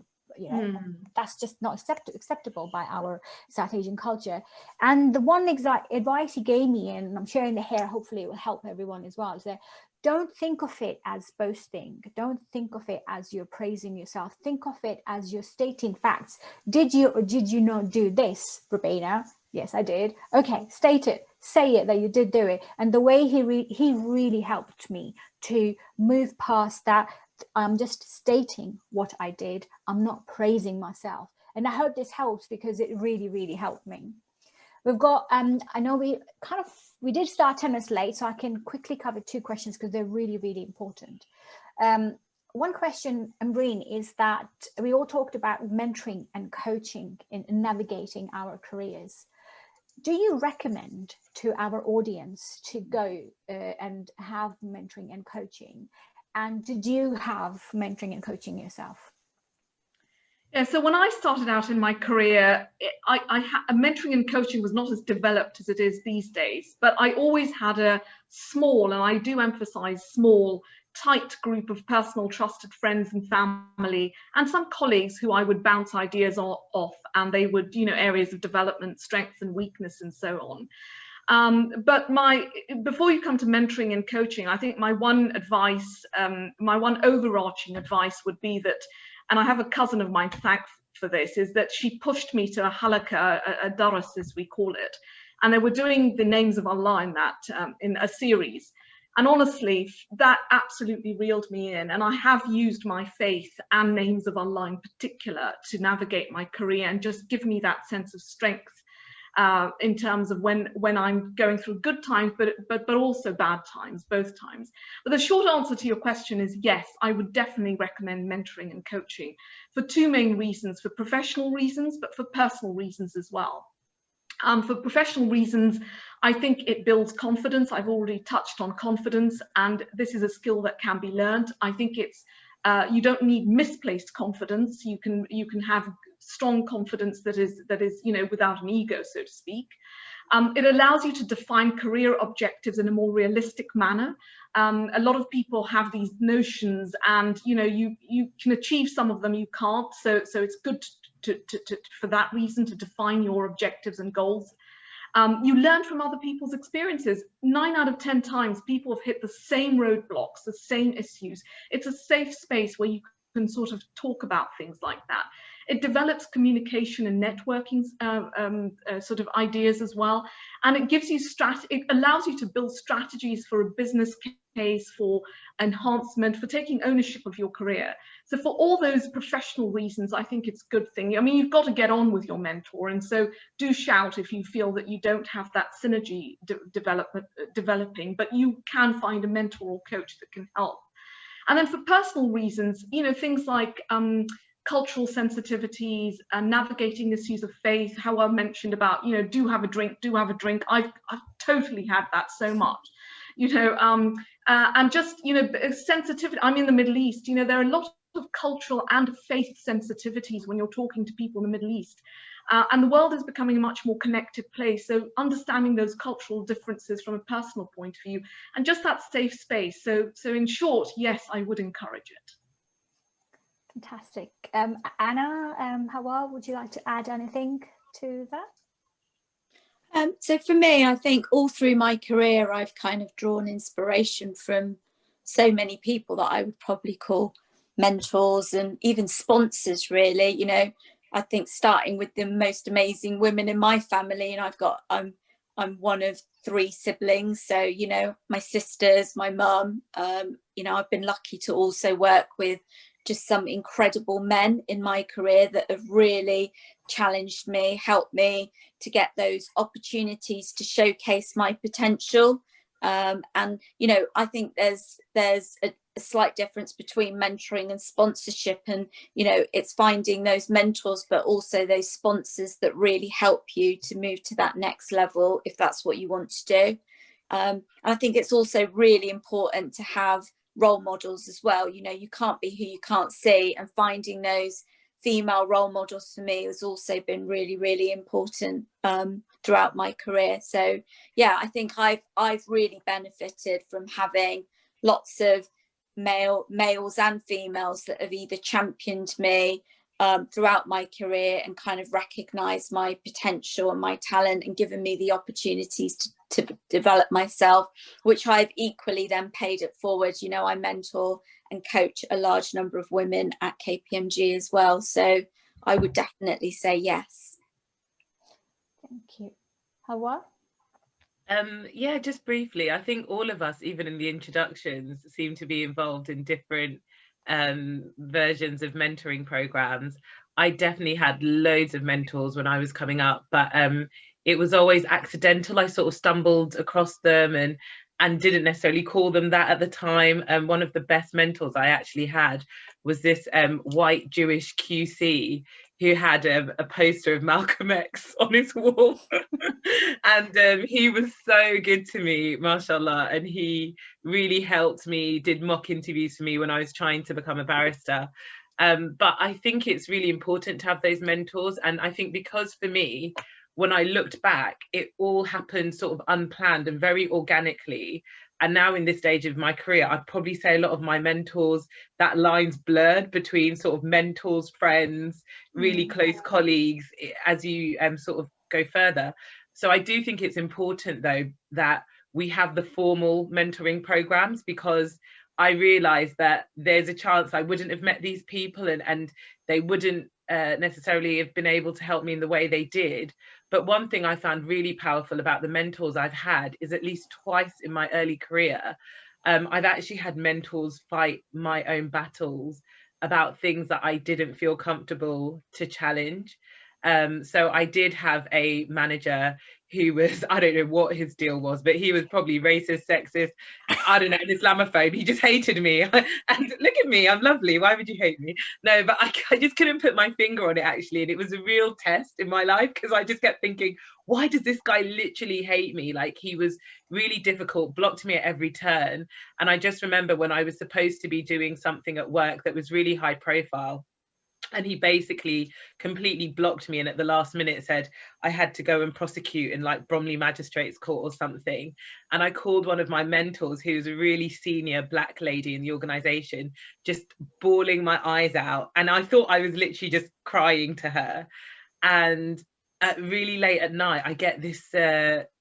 That's just not acceptable by our South Asian culture. And the one exact advice he gave me, and I'm sharing it here, hopefully it will help everyone as well, is that don't think of it as boasting. Don't think of it as you're praising yourself. Think of it as you're stating facts. Did you or did you not do this, Robbina? Yes, I did. Okay, state it. Say it that you did do it. And the way he really helped me to move past that. I'm just stating what I did. I'm not praising myself. And I hope this helps, because it really, really helped me. We've got, I know we did start 10 minutes late, so I can quickly cover 2 questions because they're really, really important. One question, Anbreen, is that we all talked about mentoring and coaching in navigating our careers. Do you recommend to our audience to go and have mentoring and coaching? And did you have mentoring and coaching yourself? Yeah, so when I started out in my career, mentoring and coaching was not as developed as it is these days, but I always had a small, and I do emphasize small, tight group of personal trusted friends and family, and some colleagues who I would bounce ideas off, and they would, you know, areas of development, strengths and weakness and so on. But before you come to mentoring and coaching, I think my one advice, my one overarching advice would be that, and I have a cousin of mine to thank for this, is that she pushed me to a halakha, a daras as we call it, and they were doing the names of Allah in that, in a series. And honestly, that absolutely reeled me in, and I have used my faith and names of Allah in particular to navigate my career and just give me that sense of strength in terms of when I'm going through good times, but also bad times, both times. But the short answer to your question is yes, I would definitely recommend mentoring and coaching for 2 main reasons: for professional reasons, but for personal reasons as well. For professional reasons, I think it builds confidence. I've already touched on confidence, and this is a skill that can be learned. I think it's you don't need misplaced confidence. You can have strong confidence that is, you know, without an ego, so to speak. It allows you to define career objectives in a more realistic manner. A lot of people have these notions, and you know, you can achieve some of them, you can't. So it's good for that reason to define your objectives and goals. You learn from other people's experiences. 9 out of 10 times people have hit the same roadblocks, the same issues. It's a safe space where you can sort of talk about things like that. It develops communication and networking sort of ideas as well, and it gives you it allows you to build strategies for a business case, for enhancement, for taking ownership of your career. So for all those professional reasons, I think it's a good thing. I mean, you've got to get on with your mentor, and so do shout if you feel that you don't have that synergy developing, but you can find a mentor or coach that can help. And then for personal reasons, you know, things like cultural sensitivities and navigating issues of faith. Hauwa mentioned about, you know, do have a drink. I've totally had that so much, you know, and just, you know, sensitivity. I'm in the Middle East, you know, there are a lot of cultural and faith sensitivities when you're talking to people in the Middle East. And the world is becoming a much more connected place. So understanding those cultural differences from a personal point of view, and just that safe space. So in short, yes, I would encourage it. Fantastic. Anna, Hauwa, would you like to add anything to that? So for me, I think all through my career, I've kind of drawn inspiration from so many people that I would probably call mentors and even sponsors, really. You know, I think starting with the most amazing women in my family, and I'm one of 3 siblings. So, you know, my sisters, my mum, you know, I've been lucky to also work with just some incredible men in my career that have really challenged me, helped me to get those opportunities to showcase my potential. And, you know, I think there's a slight difference between mentoring and sponsorship, and, you know, it's finding those mentors, but also those sponsors that really help you to move to that next level, if that's what you want to do. And I think it's also really important to have role models as well. You know, you can't be who you can't see, and finding those female role models for me has also been really, really important throughout my career. So yeah, I think I've really benefited from having lots of males and females that have either championed me throughout my career and kind of recognized my potential and my talent and given me the opportunities to develop myself, which I've equally then paid it forward. You know, I mentor and coach a large number of women at KPMG as well. So I would definitely say yes. Thank you. Hauwa? Yeah, just briefly, I think all of us, even in the introductions, seem to be involved in different versions of mentoring programs. I definitely had loads of mentors when I was coming up, but it was always accidental. I sort of stumbled across them and didn't necessarily call them that at the time. One of the best mentors I actually had was this white Jewish QC who had a poster of Malcolm X on his wall. And he was so good to me, mashallah, and he really helped me, did mock interviews for me when I was trying to become a barrister. But I think it's really important to have those mentors. And I think because for me, when I looked back, it all happened sort of unplanned and very organically. And now in this stage of my career, I'd probably say a lot of my mentors, that line's blurred between sort of mentors, friends, really close colleagues, as you sort of go further. So I do think it's important, though, that we have the formal mentoring programs, because I realised that there's a chance I wouldn't have met these people and they wouldn't necessarily have been able to help me in the way they did. But one thing I found really powerful about the mentors I've had is at least twice in my early career, I've actually had mentors fight my own battles about things that I didn't feel comfortable to challenge. So I did have a manager who was, I don't know what his deal was, but he was probably racist, sexist, I don't know, an Islamophobe. He just hated me. And look at me, I'm lovely. Why would you hate me? No, but I just couldn't put my finger on it, actually. And it was a real test in my life, because I just kept thinking, why does this guy literally hate me? Like, he was really difficult, blocked me at every turn. And I just remember when I was supposed to be doing something at work that was really high profile, and he basically completely blocked me, and at the last minute said I had to go and prosecute in like Bromley Magistrates Court or something. And I called one of my mentors, who was a really senior black lady in the organisation, just bawling my eyes out. And I thought I was literally just crying to her. And really late at night, I get this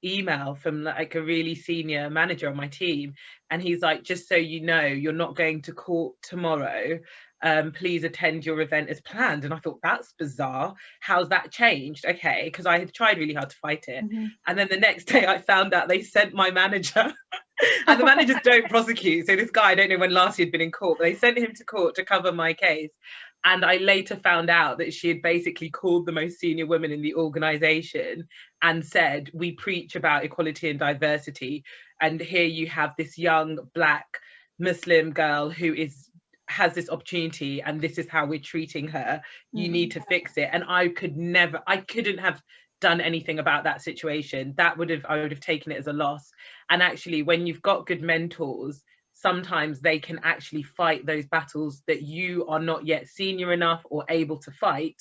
email from like a really senior manager on my team. And he's like, just so you know, you're not going to court tomorrow. Please attend your event as planned. And I thought, that's bizarre. How's that changed? Okay, because I had tried really hard to fight it. And then the next day I found out they sent my manager and the managers don't prosecute. So this guy, I don't know when last he'd been in court, but they sent him to court to cover my case. And I later found out that she had basically called the most senior women in the organisation and said, we preach about equality and diversity. And here you have this young black Muslim girl who has this opportunity, and this is how we're treating her. You need to fix it. And I couldn't have done anything about that situation. I would have taken it as a loss. And actually, when you've got good mentors, sometimes they can actually fight those battles that you are not yet senior enough or able to fight,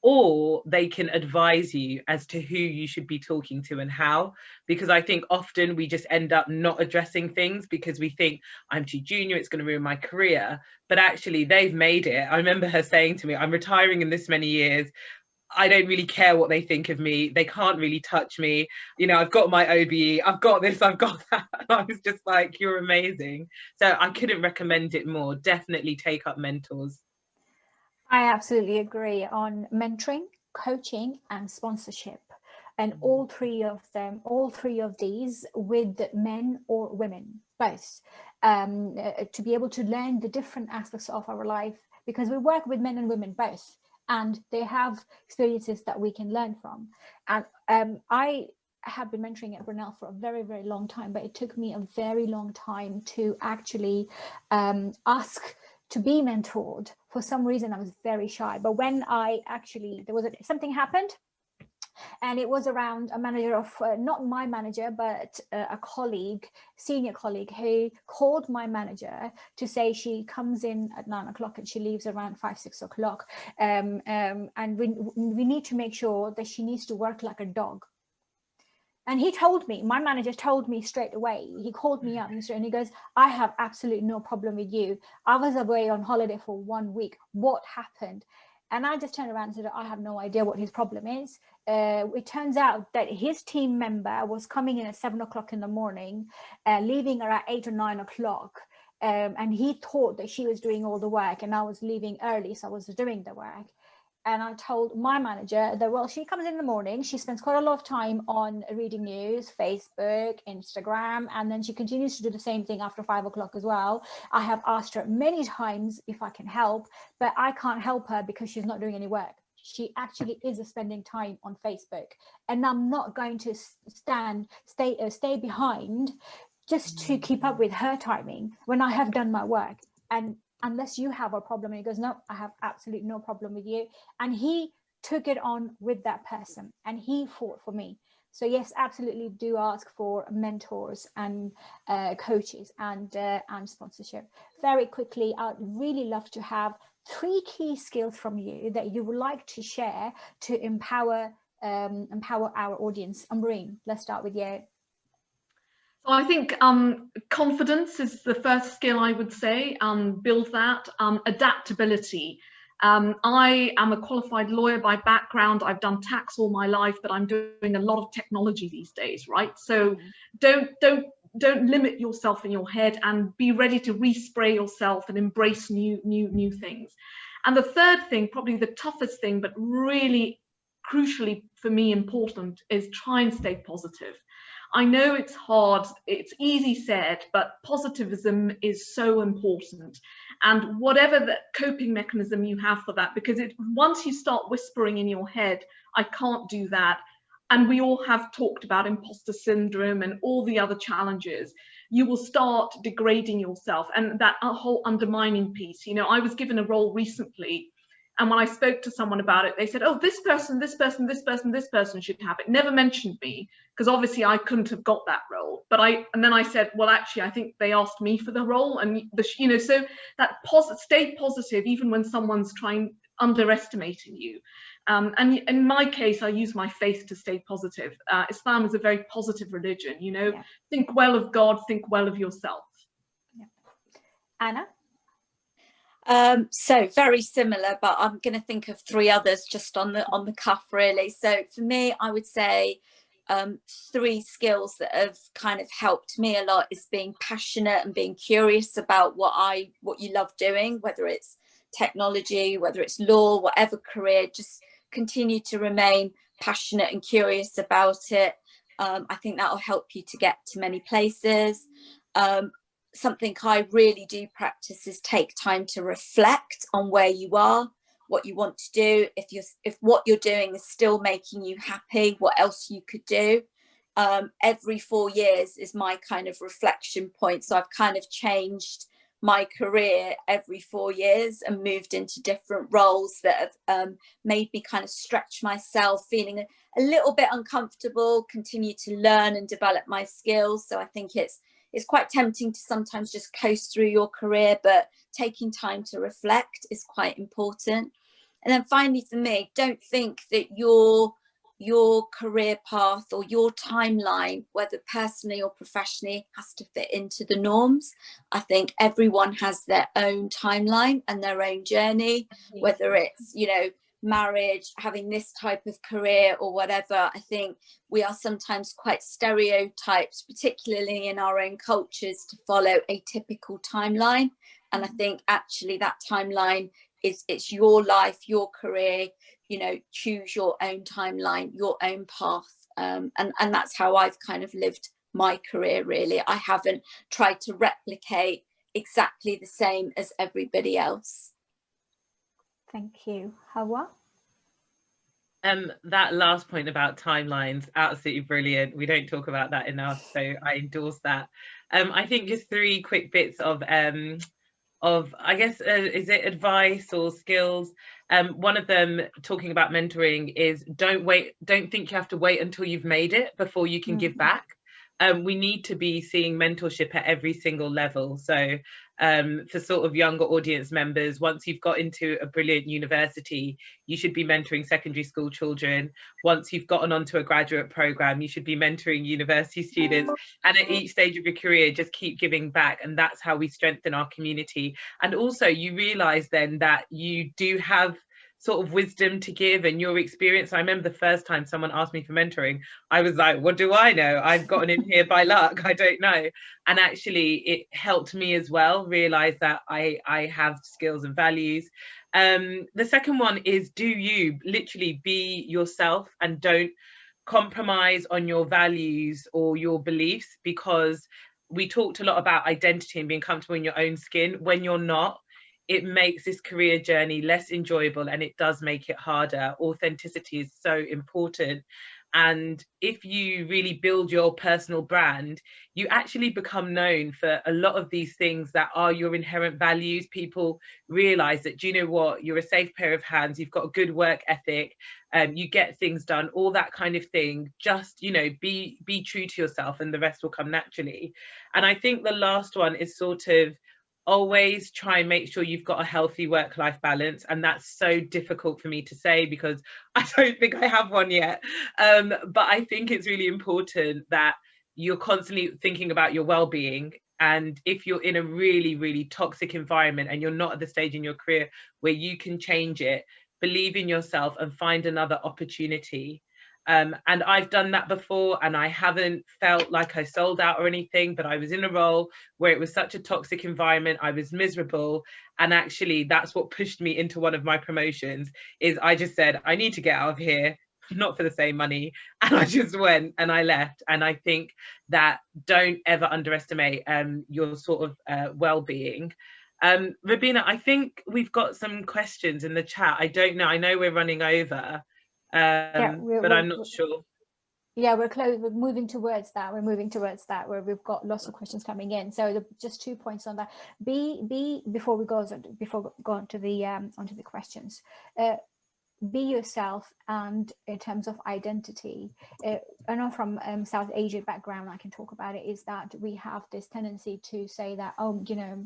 or they can advise you as to who you should be talking to and how. Because I think often we just end up not addressing things because we think, I'm too junior, it's going to ruin my career. But actually, they've made it. I remember her saying to me, I'm retiring in this many years. I don't really care what they think of me. They can't really touch me. You know, I've got my OBE, I've got this, I've got that. And I was just like, you're amazing. So I couldn't recommend it more. Definitely take up mentors. I absolutely agree on mentoring, coaching, and sponsorship. And all three of these with men or women, both, to be able to learn the different aspects of our life, because we work with men and women both, and they have experiences that we can learn from. And I have been mentoring at Brunel for a very, very long time, but it took me a very long time to actually ask to be mentored. For some reason, I was very shy. But when something happened, and it was around a manager of, not my manager, but a colleague, senior colleague, who called my manager to say she comes in at 9 o'clock and she leaves around 5, 6 o'clock. And we need to make sure that she needs to work like a dog. And my manager told me straight away. He called me up and he goes, I have absolutely no problem with you. I was away on holiday for 1 week. What happened? And I just turned around and said, I have no idea what his problem is. It turns out that his team member was coming in at 7 o'clock in the morning, leaving around 8 or 9 o'clock. And he thought that she was doing all the work and I was leaving early, so I was doing the work. And I told my manager that, well, she comes in the morning, she spends quite a lot of time on reading news, Facebook, Instagram, and then she continues to do the same thing after 5 o'clock as well. I have asked her many times if I can help, but I can't help her because she's not doing any work. she actually is spending time on Facebook, and I'm not going to stay behind just to keep up with her timing when I have done my work. And unless you have a problem, and he goes, no, I have absolutely no problem with you. And he took it on with that person, and he fought for me. So yes, absolutely do ask for mentors and coaches and sponsorship. Very quickly, I'd really love to have 3 key skills from you that you would like to share to empower our audience. Anbreen, let's start with you. So I think confidence is the first skill I would say. Build that. Adaptability. I am a qualified lawyer by background. I've done tax all my life, but I'm doing a lot of technology these days, right? So don't limit yourself in your head, and be ready to respray yourself and embrace new things. And the third thing, probably the toughest thing, but really crucially for me important, is try and stay positive. I know it's hard, it's easy said, but positivism is so important. And whatever the coping mechanism you have for that, because once you start whispering in your head, I can't do that, and we all have talked about imposter syndrome and all the other challenges, you will start degrading yourself, and that whole undermining piece. You know, I was given a role recently, and when I spoke to someone about it, they said, oh, this person should have it. Never mentioned me, because obviously I couldn't have got that role. But and then I said, well, actually, I think they asked me for the role. And, you know, so that stay positive, even when someone's underestimating you. And in my case, I use my faith to stay positive. Islam is a very positive religion, you know, think well of God, think well of yourself. Yeah. Anna? So very similar, but I'm going to think of 3 others just on the cuff, really. So for me, I would say 3 skills that have kind of helped me a lot is being passionate and being curious about what you love doing, whether it's technology, whether it's law, whatever career. Just continue to remain passionate and curious about it. I think that will help you to get to many places. Something I really do practice is take time to reflect on where you are, what you want to do. If what you're doing is still making you happy, what else you could do. Every 4 years is my kind of reflection point. So I've kind of changed my career every 4 years and moved into different roles that have made me kind of stretch myself, feeling a little bit uncomfortable, continue to learn and develop my skills. So I think it's quite tempting to sometimes just coast through your career, but taking time to reflect is quite important. And then finally, for me, don't think that your career path or your timeline, whether personally or professionally, has to fit into the norms. I think everyone has their own timeline and their own journey, whether it's, you know, marriage, having this type of career or whatever. I think we are sometimes quite stereotyped, particularly in our own cultures, to follow a typical timeline. And I think actually that timeline it's your life, your career, you know, choose your own timeline, your own path. And that's how I've kind of lived my career, really. I haven't tried to replicate exactly the same as everybody else. Thank you. Hauwa? That last point about timelines, absolutely brilliant. We don't talk about that enough, so I endorse that. I think just 3 quick bits of I guess, is it advice or skills? One of them, talking about mentoring, is don't think you have to wait until you've made it before you can give back. We need to be seeing mentorship at every single level. So for sort of younger audience members, once you've got into a brilliant university, you should be mentoring secondary school children. Once you've gotten onto a graduate program, you should be mentoring university students. And at each stage of your career, just keep giving back. And that's how we strengthen our community. And also you realize then that you do have sort of wisdom to give and your experience. I remember the first time someone asked me for mentoring, I was like, what do I know? I've gotten in here by luck, I don't know. And actually it helped me as well realize that I have skills and values. The second one is, do you literally be yourself and don't compromise on your values or your beliefs, because we talked a lot about identity and being comfortable in your own skin. When you're not, it makes this career journey less enjoyable, and it does make it harder. Authenticity is so important. And if you really build your personal brand, you actually become known for a lot of these things that are your inherent values. People realize that, do you know what, you're a safe pair of hands, you've got a good work ethic, you get things done, all that kind of thing. Just, you know, be true to yourself, and the rest will come naturally. And I think the last one is sort of always try and make sure you've got a healthy work-life balance. And that's so difficult for me to say because I don't think I have one yet. But I think it's really important that you're constantly thinking about your well-being. And if you're in a really, really toxic environment and you're not at the stage in your career where you can change it, believe in yourself and find another opportunity. And I've done that before, and I haven't felt like I sold out or anything, but I was in a role where it was such a toxic environment, I was miserable, and actually that's what pushed me into one of my promotions. Is I just said, I need to get out of here, not for the same money, and I just went and I left. And I think that don't ever underestimate your sort of well-being. Robbina, I think we've got some questions in the chat. I don't know, I know we're running over. But I'm not sure. Yeah, we're close. We're moving towards that. Where we've got lots of questions coming in. So just 2 points on that. Before we go on to the questions. Be yourself, and in terms of identity, I know from South Asia background, I can talk about it, is that we have this tendency to say that, oh, you know,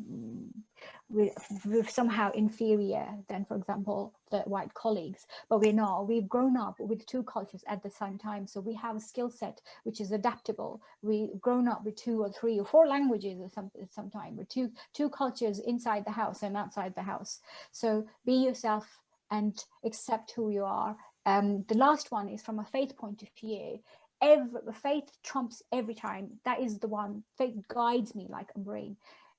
we're somehow inferior than, for example, the white colleagues, but we're not. We've grown up with 2 cultures at the same time, so we have a skill set which is adaptable. We've grown up with 2 or 3 or 4 languages or sometime with two cultures inside the house and outside the house. So be yourself and accept who you are. The last one is from a faith point of view. Faith trumps every time. That is the one. Faith guides me like Anbreen.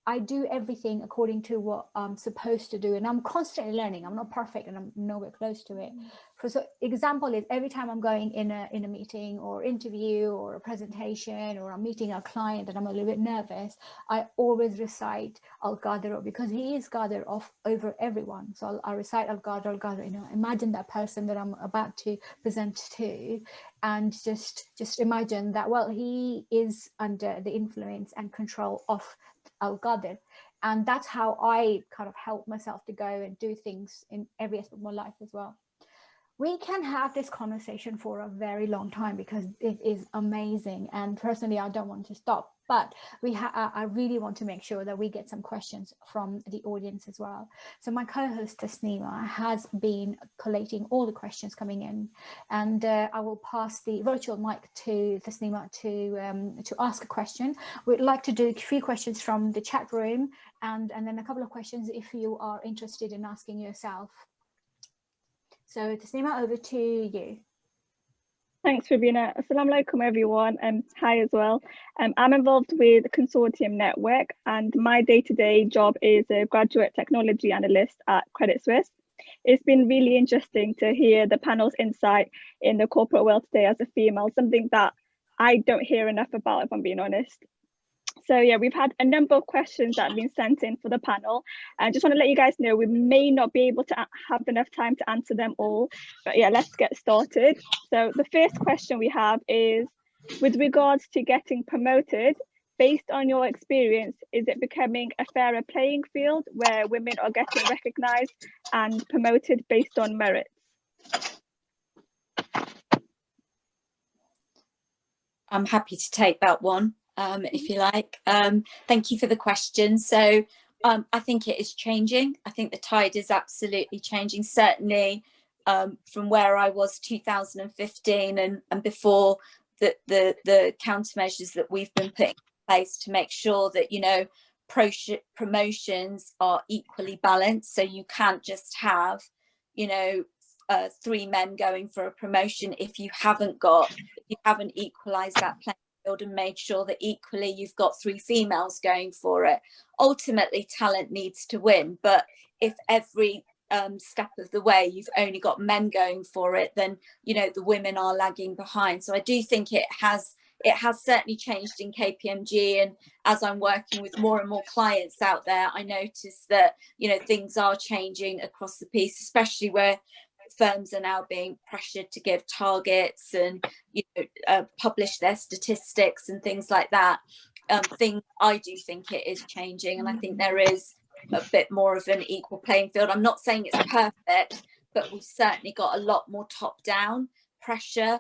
I do everything according to what I'm supposed to do, and I'm constantly learning. I'm not perfect, and I'm nowhere close to it. For example is every time I'm going in a meeting or interview or a presentation, or I'm meeting a client and I'm a little bit nervous, I always recite Al-Qadr, because he is Qadr over everyone. So I recite Al-Qadr, you know, imagine that person that I'm about to present to, and just imagine that, well, he is under the influence and control of Al-Qadr. And that's how I kind of help myself to go and do things in every aspect of my life as well. We can have this conversation for a very long time because it is amazing, and personally I don't want to stop, but I really want to make sure that we get some questions from the audience as well. So my co-host Tasnima has been collating all the questions coming in, and I will pass the virtual mic to Tasnima to ask a question. We'd like to do a few questions from the chat room, and then a couple of questions if you are interested in asking yourself. So Tasnima, over to you. Thanks, Robbina. Assalamu alaikum, everyone. Hi as well. I'm involved with the Consortium Network, and my day-to-day job is a graduate technology analyst at Credit Suisse. It's been really interesting to hear the panel's insight in the corporate world today as a female, something that I don't hear enough about, if I'm being honest. So yeah, we've had a number of questions that have been sent in for the panel. I just want to let you guys know we may not be able to have enough time to answer them all, but yeah, let's get started. So the first question we have is, with regards to getting promoted, based on your experience, is it becoming a fairer playing field where women are getting recognised and promoted based on merits? I'm happy to take that one. If you like. Thank you for the question. So I think it is changing. I think the tide is absolutely changing, certainly from where I was 2015 and before the countermeasures that we've been putting in place to make sure that, you know, promotions are equally balanced. So you can't just have, you know, 3 men going for a promotion if you haven't equalized that playing field and made sure that equally you've got 3 females going for it. Ultimately, talent needs to win, but if every step of the way you've only got men going for it, then, you know, the women are lagging behind. So I do think it has it has certainly changed in KPMG, and as I'm working with more and more clients out there, I notice that, you know, things are changing across the piece, especially where firms are now being pressured to give targets and, you know, publish their statistics and things like that. I do think it is changing, and I think there is a bit more of an equal playing field. I'm not saying it's perfect, but we've certainly got a lot more top-down pressure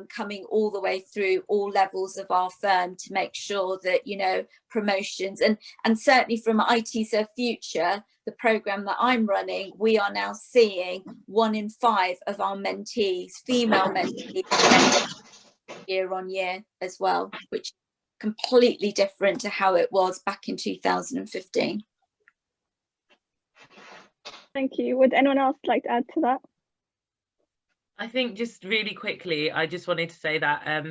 coming all the way through all levels of our firm to make sure that, you know, promotions and certainly from IT Serve Future, the program that I'm running, we are now seeing 1 in 5 of our mentees, female mentees, year on year as well, which is completely different to how it was back in 2015. Thank you. Would anyone else like to add to that? I think just really quickly, I just wanted to say that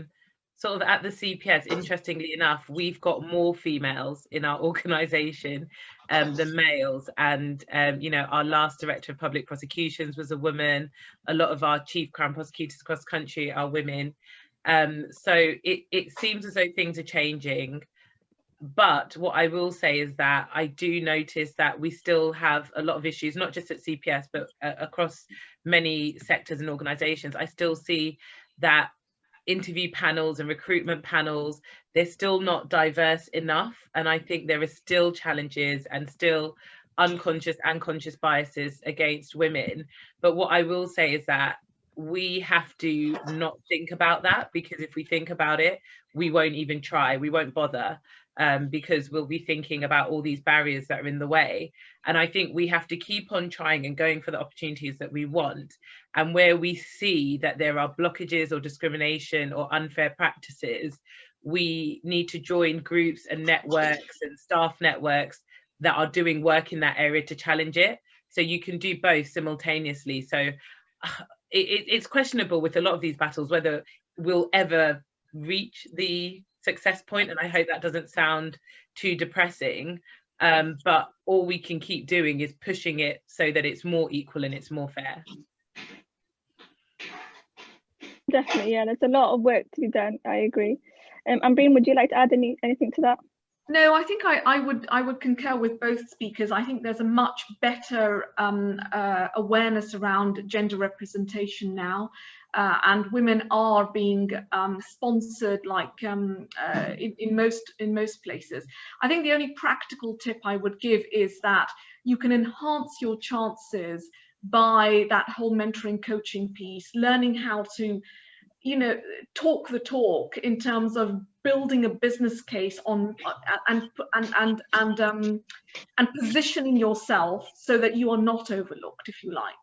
sort of at the CPS, interestingly enough, we've got more females in our organisation than males. And, you know, our last Director of Public Prosecutions was a woman. A lot of our Chief Crown Prosecutors across country are women. So it seems as though things are changing. But what I will say is that I do notice that we still have a lot of issues, not just at CPS, but across many sectors and organisations. I still see that interview panels and recruitment panels, they're still not diverse enough. And I think there are still challenges and still unconscious and conscious biases against women. But what I will say is that we have to not think about that, because if we think about it, we won't even try, we won't bother. Because we'll be thinking about all these barriers that are in the way. And I think we have to keep on trying and going for the opportunities that we want. And where we see that there are blockages or discrimination or unfair practices, we need to join groups and networks and staff networks that are doing work in that area to challenge it. So you can do both simultaneously. So it's questionable with a lot of these battles whether we'll ever reach the success point, and I hope that doesn't sound too depressing, but all we can keep doing is pushing it so that it's more equal and it's more fair. Definitely, yeah, there's a lot of work to be done. I agree. Anbreen, would you like to add anything to that? No, I think I would concur with both speakers. I think there's a much better awareness around gender representation now, and women are being sponsored, like in most places. I think the only practical tip I would give is that you can enhance your chances by that whole mentoring coaching piece, learning how to, you know, talk the talk in terms of building a business case on and positioning yourself so that you are not overlooked, if you like.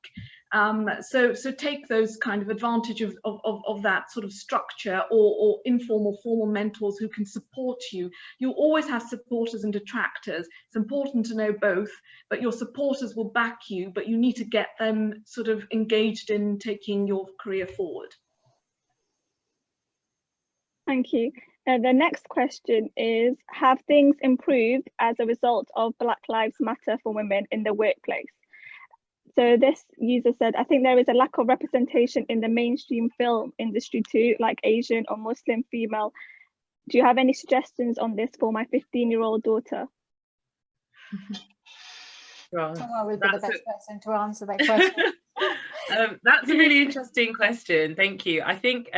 So take those kind of advantage of that sort of structure, or informal, formal mentors who can support you. You always have supporters and detractors. It's important to know both, but your supporters will back you, but you need to get them sort of engaged in taking your career forward. Thank you. The next question is, have things improved as a result of Black Lives Matter for women in the workplace? So this user said, I think there is a lack of representation in the mainstream film industry too, like Asian or Muslim female. Do you have any suggestions on this for my 15-year-old daughter? Well, Hauwa will be the best person to answer that question. That's a really interesting question. Thank you. I think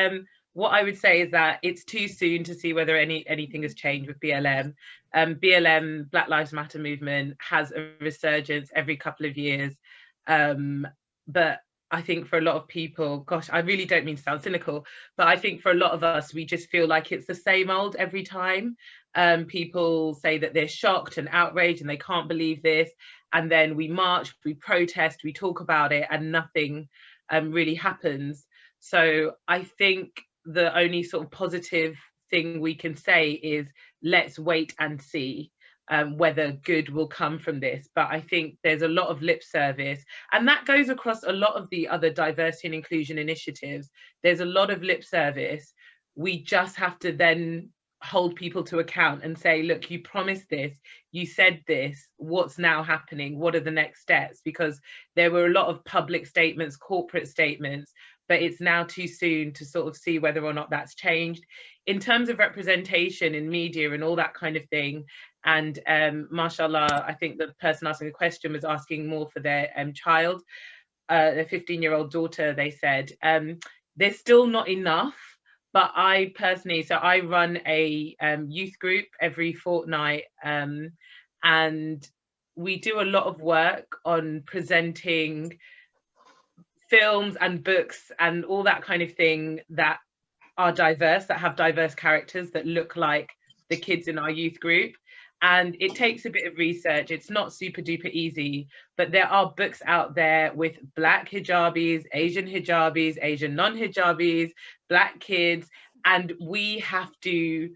what I would say is that it's too soon to see whether anything has changed with BLM. BLM, Black Lives Matter movement, has a resurgence every couple of years. But I think for a lot of people, gosh, I really don't mean to sound cynical, but I think for a lot of us, we just feel like it's the same old every time. People say that they're shocked and outraged and they can't believe this. And then we march, we protest, we talk about it, and nothing really happens. So I think the only sort of positive thing we can say is let's wait and see whether good will come from this. But I think there's a lot of lip service, and that goes across a lot of the other diversity and inclusion initiatives. There's a lot of lip service. We just have to then hold people to account and say, look, you promised this, you said this, what's now happening? What are the next steps? Because there were a lot of public statements, corporate statements, but it's now too soon to sort of see whether or not that's changed. In terms of representation in media and all that kind of thing, and mashallah, I think the person asking the question was asking more for their child, their 15-year-old daughter, they said. There's still not enough, but I personally, so I run a youth group every fortnight, and we do a lot of work on presenting films and books and all that kind of thing that are diverse, that have diverse characters that look like the kids in our youth group. And it takes a bit of research. It's not super duper easy, but there are books out there with Black hijabis, Asian non-hijabis, Black kids, and we have to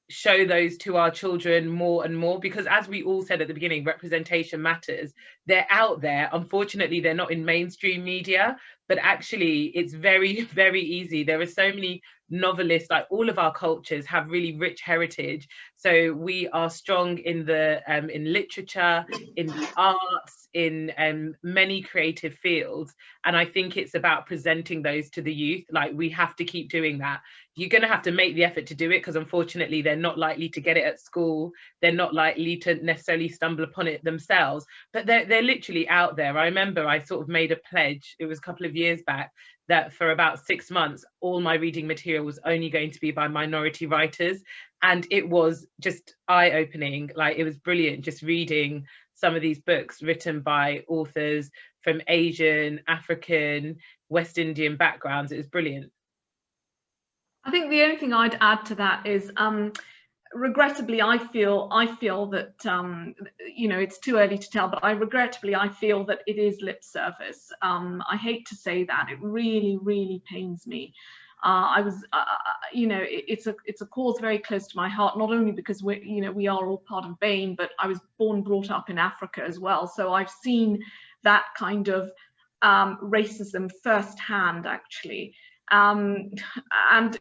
show those to our children more and more, because as we all said at the beginning, representation matters. They're out there. Unfortunately, they're not in mainstream media, but actually it's very, very easy. There are so many novelists, like all of our cultures have really rich heritage. So we are strong in the in literature, in the arts, in many creative fields. And I think it's about presenting those to the youth. Like, we have to keep doing that. You're going to have to make the effort to do it, because unfortunately they're not likely to get it at school. They're not likely to necessarily stumble upon it themselves, but they're literally out there. I remember I sort of made a pledge, it was a couple of years back, that for about 6 months, all my reading material was only going to be by minority writers. And it was just eye-opening. Like, it was brilliant just reading some of these books written by authors from Asian, African, West Indian backgrounds. It was brilliant. I think the only thing I'd add to that is, regrettably, I feel that you know, it's too early to tell, but I feel that it is lip service. I hate to say that. It really, really pains me. You know, it's a cause very close to my heart, not only because we are all part of BAME, but I was brought up in Africa as well, so I've seen that kind of racism firsthand, actually. And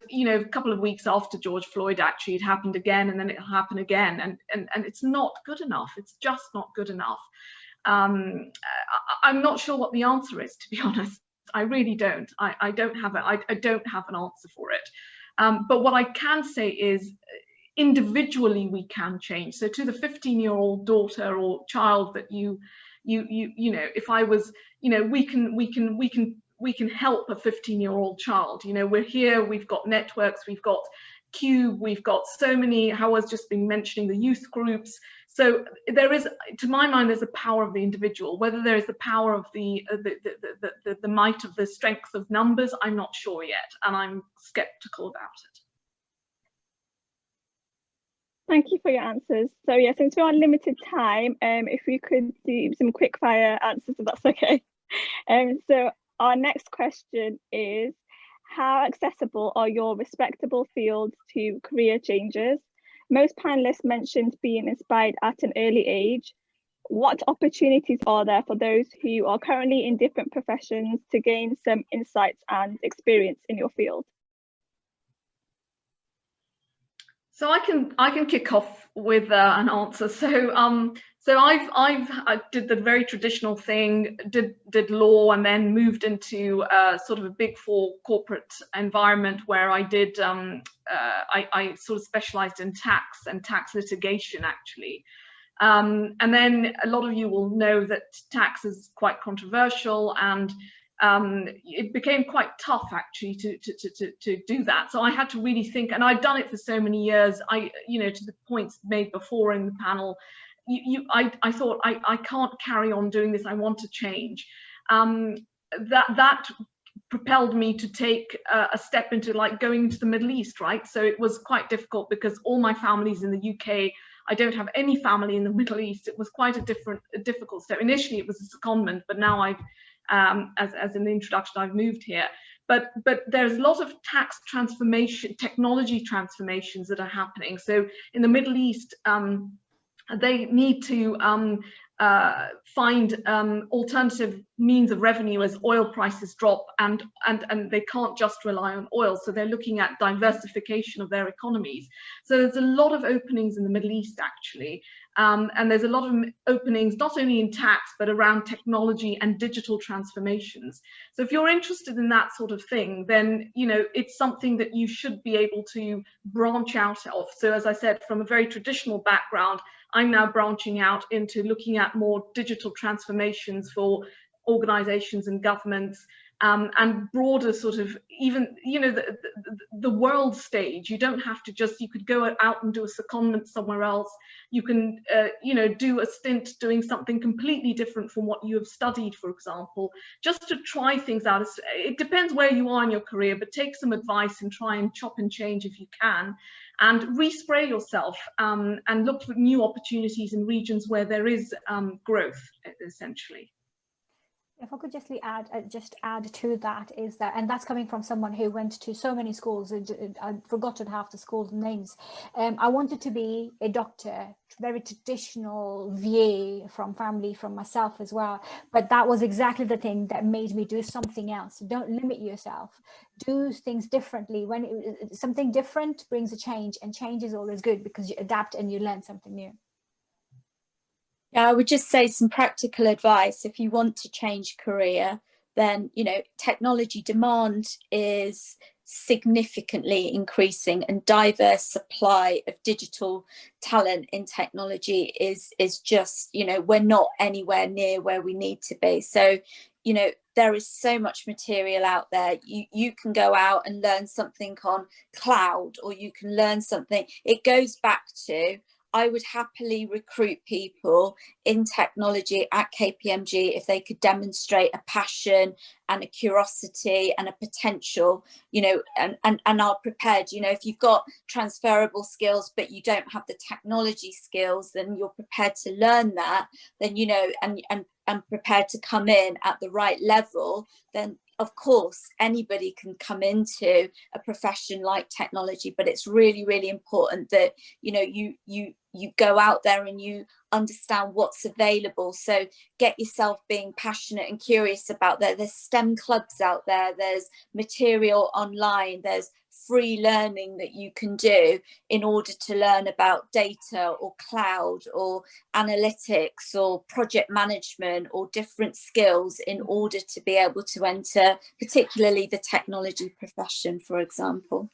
you know, a couple of weeks after George Floyd, actually, it happened again, and then it happened again, and it's not good enough. It's just not good enough. I'm not sure what the answer is, to be honest. I really don't. I don't have I don't have an answer for it. But what I can say is, individually we can change. So to the 15-year-old daughter or child that you know, if I was, you know, we can help a 15-year-old child. You know, we're here, we've got networks, we've got Cube, we've got so many, Hauwa's just been mentioning the youth groups. So there is, to my mind, there's a power of the individual. Whether there is the power of the might of the strength of numbers, I'm not sure yet, and I'm skeptical about it. Thank you for your answers. So yeah, since we're on limited time, if we could do some quick fire answers, if that's okay. So our next question is, how accessible are your respectable fields to career changes? Most panelists mentioned being inspired at an early age. What opportunities are there for those who are currently in different professions to gain some insights and experience in your field? So I can kick off with an answer. So I did the very traditional thing, did law, and then moved into sort of a Big Four corporate environment where I did I sort of specialized in tax and tax litigation, actually. And then a lot of you will know that tax is quite controversial, and it became quite tough, actually, to do that. So I had to really think, and I'd done it for so many years. You know, to the points made before in the panel, I thought I can't carry on doing this. I want to change. That propelled me to take a step into, like, going into the Middle East, right? So it was quite difficult because all my family's in the UK. I don't have any family in the Middle East. It was quite a difficult step. Initially, it was a secondment, but now I've, as in the introduction, I've moved here. But there's a lot of tax transformation, technology transformations that are happening. So in the Middle East, they need to find alternative means of revenue as oil prices drop, and they can't just rely on oil, so they're looking at diversification of their economies. So there's a lot of openings in the Middle East, actually, and there's a lot of openings not only in tax but around technology and digital transformations. So if you're interested in that sort of thing, then it's something that you should be able to branch out of. So as I said, from a very traditional background, I'm now branching out into looking at more digital transformations for organizations and governments, and broader sort of, even, the world stage. You don't have to just, you could go out and do a secondment somewhere else. You can, do a stint doing something completely different from what you have studied, for example, just to try things out. It depends where you are in your career, but take some advice and try and chop and change if you can, and respray yourself, and look for new opportunities in regions where there is growth, essentially. If I could just add to that, is that, and that's coming from someone who went to so many schools, I've forgotten half the school names. I wanted to be a doctor, very traditional view from family, from myself as well. But that was exactly the thing that made me do something else. Don't limit yourself. Do things differently. When something different brings a change, and change is always good because you adapt and you learn something new. Yeah, I would just say some practical advice. If you want to change career, then, technology demand is significantly increasing, and diverse supply of digital talent in technology is just, we're not anywhere near where we need to be. So, there is so much material out there. You can go out and learn something on cloud, or you can learn something. It goes back to, I would happily recruit people in technology at KPMG if they could demonstrate a passion and a curiosity and a potential, and are prepared. If you've got transferable skills but you don't have the technology skills, then you're prepared to learn that, then, and prepared to come in at the right level, then of course anybody can come into a profession like technology. But it's really, really important that you go out there and you understand what's available. So get yourself being passionate and curious about that. There's STEM clubs out there, there's material online, there's free learning that you can do in order to learn about data or cloud or analytics or project management or different skills in order to be able to enter particularly the technology profession, for example.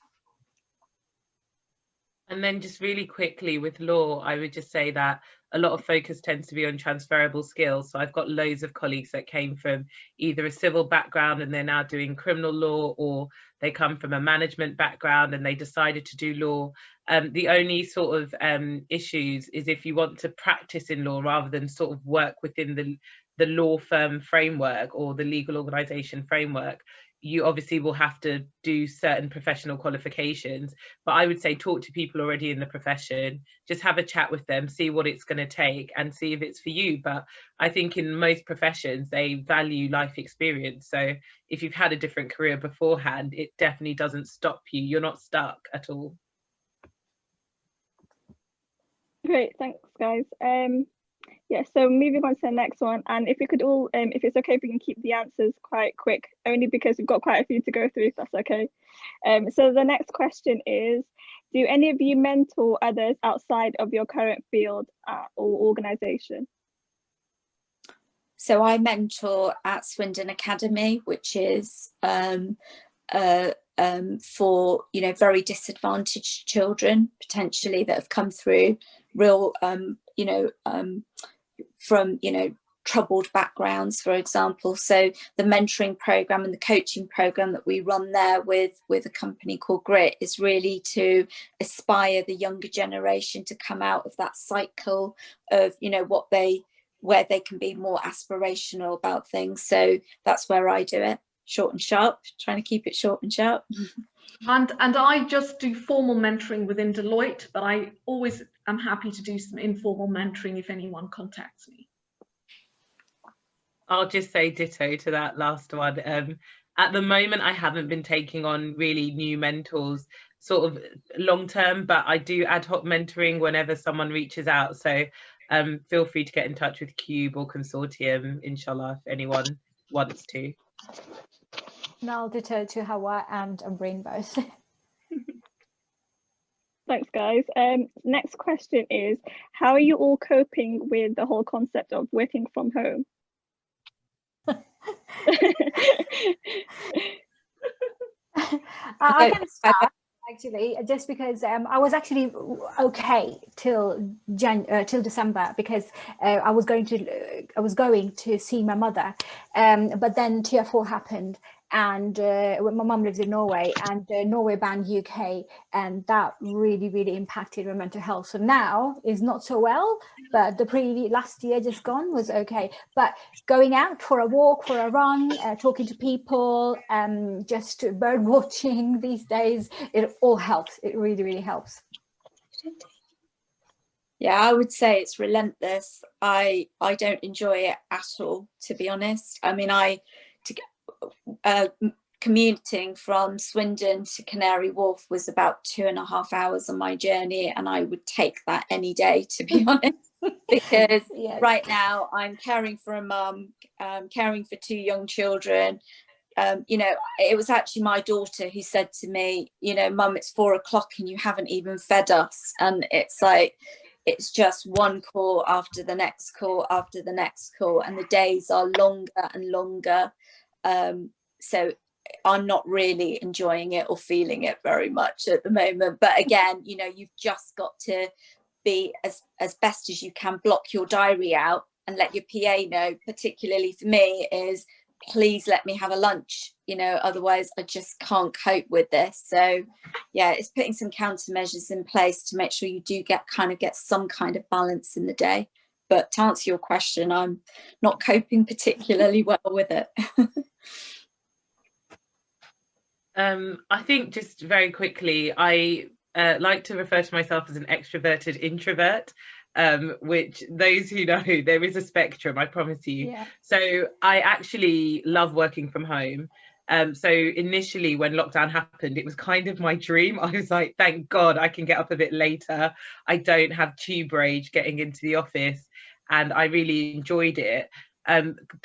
And then just really quickly with law, I would just say that a lot of focus tends to be on transferable skills. So I've got loads of colleagues that came from either a civil background and they're now doing criminal law, or they come from a management background and they decided to do law. The only sort of issues is if you want to practice in law rather than sort of work within the law firm framework or the legal organisation framework, you obviously will have to do certain professional qualifications. But I would say talk to people already in the profession, just have a chat with them, see what it's going to take and see if it's for you. But I think in most professions, they value life experience. So if you've had a different career beforehand, it definitely doesn't stop you. You're not stuck at all. Great, thanks guys. Yeah, so moving on to the next one, and if we could all, if it's okay, if we can keep the answers quite quick, only because we've got quite a few to go through, if that's okay. So the next question is, do any of you mentor others outside of your current field or organisation? So I mentor at Swindon Academy, which is for very disadvantaged children potentially that have come through real from troubled backgrounds, for example. So the mentoring program and the coaching program that we run there with a company called Grit is really to aspire the younger generation to come out of that cycle of where they can be more aspirational about things. So that's where I do it. Short and sharp, trying to keep it short and sharp. And I just do formal mentoring within Deloitte, but I always am happy to do some informal mentoring if anyone contacts me. I'll just say ditto to that last one. At the moment, I haven't been taking on really new mentors sort of long term, but I do ad hoc mentoring whenever someone reaches out. So feel free to get in touch with Cube or Consortium, inshallah, if anyone wants to. And I'll ditto to Hauwa and Anbreen both. Thanks, guys. Next question is, how are you all coping with the whole concept of working from home? I can start, actually, just because I was actually okay till December, because I was going to see my mother, but then Tier 4 happened, and my mum lives in Norway, and Norway banned UK, and that really impacted my mental health. So now is not so well, but the last year just gone was okay. But going out for a walk, for a run, talking to people, just bird watching these days, it all helps. It really helps. Yeah, I would say it's relentless. I don't enjoy it at all, to be honest. I mean, commuting from Swindon to Canary Wharf was about 2.5 hours on my journey, and I would take that any day, to be honest, because Yes. Right now I'm caring for a mum, caring for 2 young children. You know, it was actually my daughter who said to me, you know, Mum, it's 4 o'clock and you haven't even fed us. And it's like, it's just one call after the next call after the next call, and the days are longer and longer. So I'm not really enjoying it or feeling it very much at the moment. But again, you know, you've just got to be as best as you can, block your diary out and let your PA know, particularly for me, is please let me have a lunch, you know, otherwise I just can't cope with this. So yeah, it's putting some countermeasures in place to make sure you do get some kind of balance in the day. But to answer your question, I'm not coping particularly well with it. I think just very quickly, I like to refer to myself as an extroverted introvert, which those who know, there is a spectrum, I promise you. Yeah. So I actually love working from home. So initially when lockdown happened, it was kind of my dream. I was like, thank God I can get up a bit later. I don't have tube rage getting into the office, and I really enjoyed it.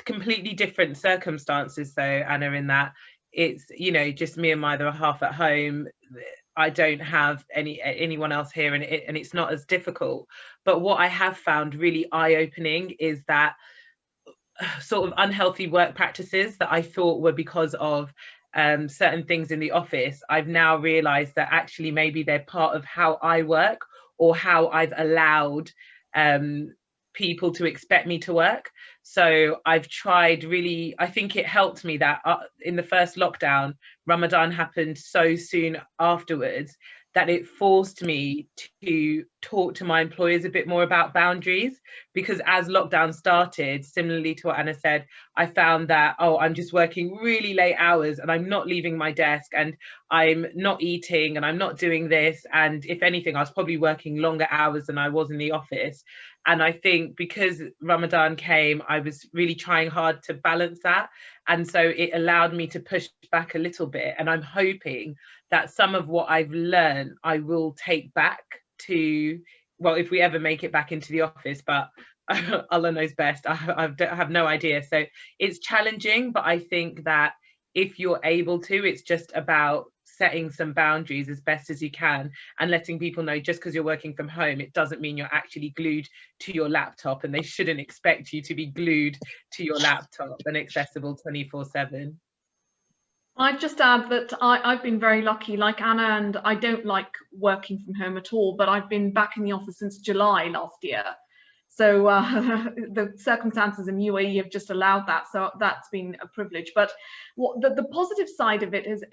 Completely different circumstances though, Anna, in that it's, you know, just me and my other half at home. I don't have anyone else here, and it's not as difficult. But what I have found really eye-opening is that sort of unhealthy work practices that I thought were because of certain things in the office, I've now realized that actually maybe they're part of how I work, or how I've allowed people to expect me to work. So I've tried really, I think it helped me that in the first lockdown, Ramadan happened so soon afterwards, that it forced me to talk to my employers a bit more about boundaries. Because as lockdown started, similarly to what Anna said, I found that, oh, I'm just working really late hours and I'm not leaving my desk, and I'm not eating, and I'm not doing this. And if anything, I was probably working longer hours than I was in the office. And I think because Ramadan came, I was really trying hard to balance that. And so it allowed me to push back a little bit. And I'm hoping that some of what I've learned, I will take back to, well, if we ever make it back into the office, but Allah knows best. I have no idea. So it's challenging, but I think that if you're able to, it's just about setting some boundaries as best as you can, and letting people know just because you're working from home, it doesn't mean you're actually glued to your laptop, and they shouldn't expect you to be glued to your laptop and accessible 24/7. I'd just add that I've been very lucky, like Anna, and I don't like working from home at all, but I've been back in the office since July last year. So the circumstances in UAE have just allowed that. So that's been a privilege. But what the positive side of it is,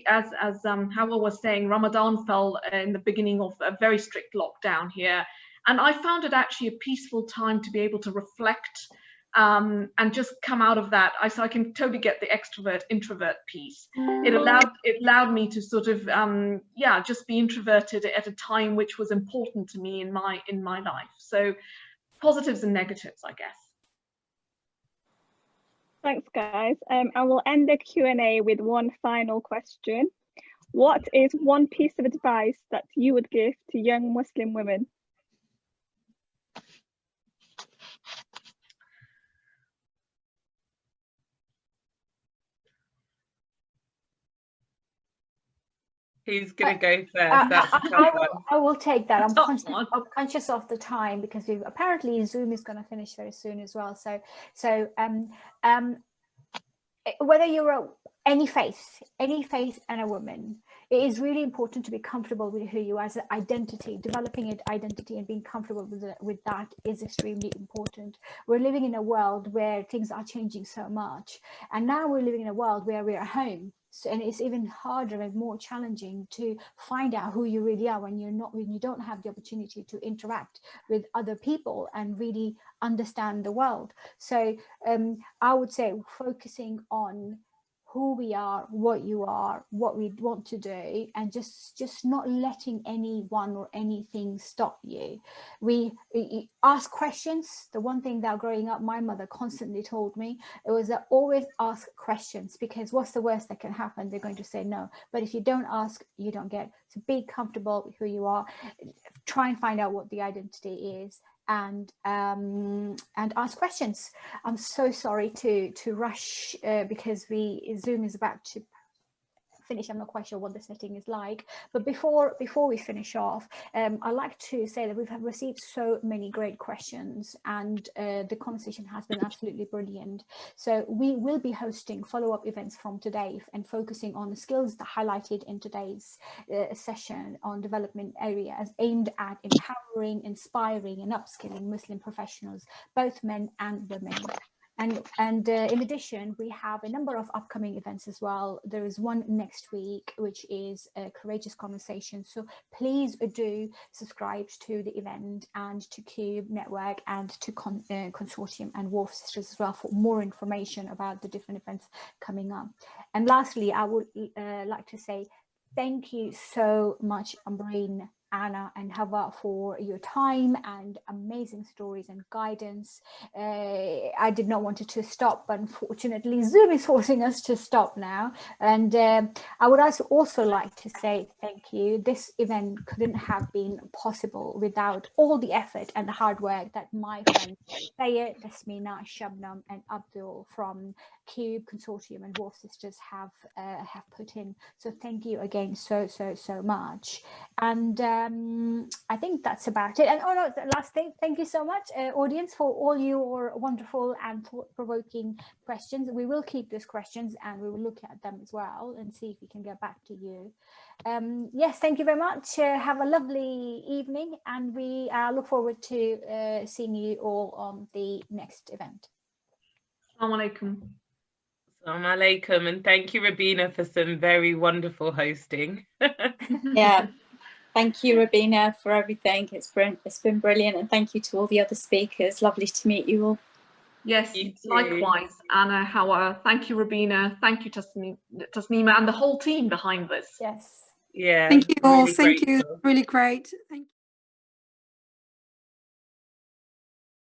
as Hauwa was saying, Ramadan fell in the beginning of a very strict lockdown here. And I found it actually a peaceful time to be able to reflect and just come out of that. So I can totally get the extrovert introvert piece. It allowed me to sort of just be introverted at a time which was important to me in my life. So positives and negatives, I guess. Thanks, guys. And we'll end the Q&A with one final question. What is one piece of advice that you would give to young Muslim women? Who's going to go first? That's a tough one. I will take that. I'm conscious of the time because apparently Zoom is going to finish very soon as well. So whether you're any faith and a woman, it is really important to be comfortable with who you are as an identity. Developing an identity and being comfortable with that is extremely important. We're living in a world where things are changing so much, and now we're living in a world where we're at home. So, and it's even harder and more challenging to find out who you really are when you don't have the opportunity to interact with other people and really understand the world. So I would say focusing on who we are, what you are, what we want to do, and just not letting anyone or anything stop you. We ask questions. The one thing that growing up, my mother constantly told me, it was that always ask questions, because what's the worst that can happen? They're going to say no. But if you don't ask, you don't get. So be comfortable with who you are. Try and find out what the identity is, and ask questions. I'm so sorry to rush because Zoom is about to finish. I'm not quite sure what the setting is like, but before we finish off, I'd like to say that we've received so many great questions, and the conversation has been absolutely brilliant. So we will be hosting follow-up events from today and focusing on the skills that highlighted in today's session on development areas aimed at empowering, inspiring and upskilling Muslim professionals, both men and women. And in addition, we have a number of upcoming events as well. There is one next week, which is a courageous conversation. So please do subscribe to the event and to Cube Network and to Consortium and Wolf Sisters as well for more information about the different events coming up. And lastly, I would like to say thank you so much, Anbreen, Anna and Hauwa, for your time and amazing stories and guidance. I did not want it to stop, but unfortunately Zoom is forcing us to stop now. And I would also like to say thank you. This event couldn't have been possible without all the effort and the hard work that my friends Sayed, Tasnima, Shabnam and Abdul from Cube, Consortium and Wolf Sisters have put in. So thank you again so much. And I think that's about it. And the last thing, thank you so much, audience, for all your wonderful and thought-provoking questions. We will keep these questions and we will look at them as well and see if we can get back to you. Yes, thank you very much. Have a lovely evening, and we look forward to seeing you all on the next event. Assalamu alaikum. Assalamu alaikum, and thank you, Robbina, for some very wonderful hosting. Yeah. Thank you, Robbina, for everything. It's been brilliant, and thank you to all the other speakers. Lovely to meet you all. Yes, likewise, Anna, Hauwa. Thank you, Robbina. Thank you, Tasnima, and the whole team behind this. Yes. Yeah. Thank you all. Really Thank you. grateful. Really great. Thank you.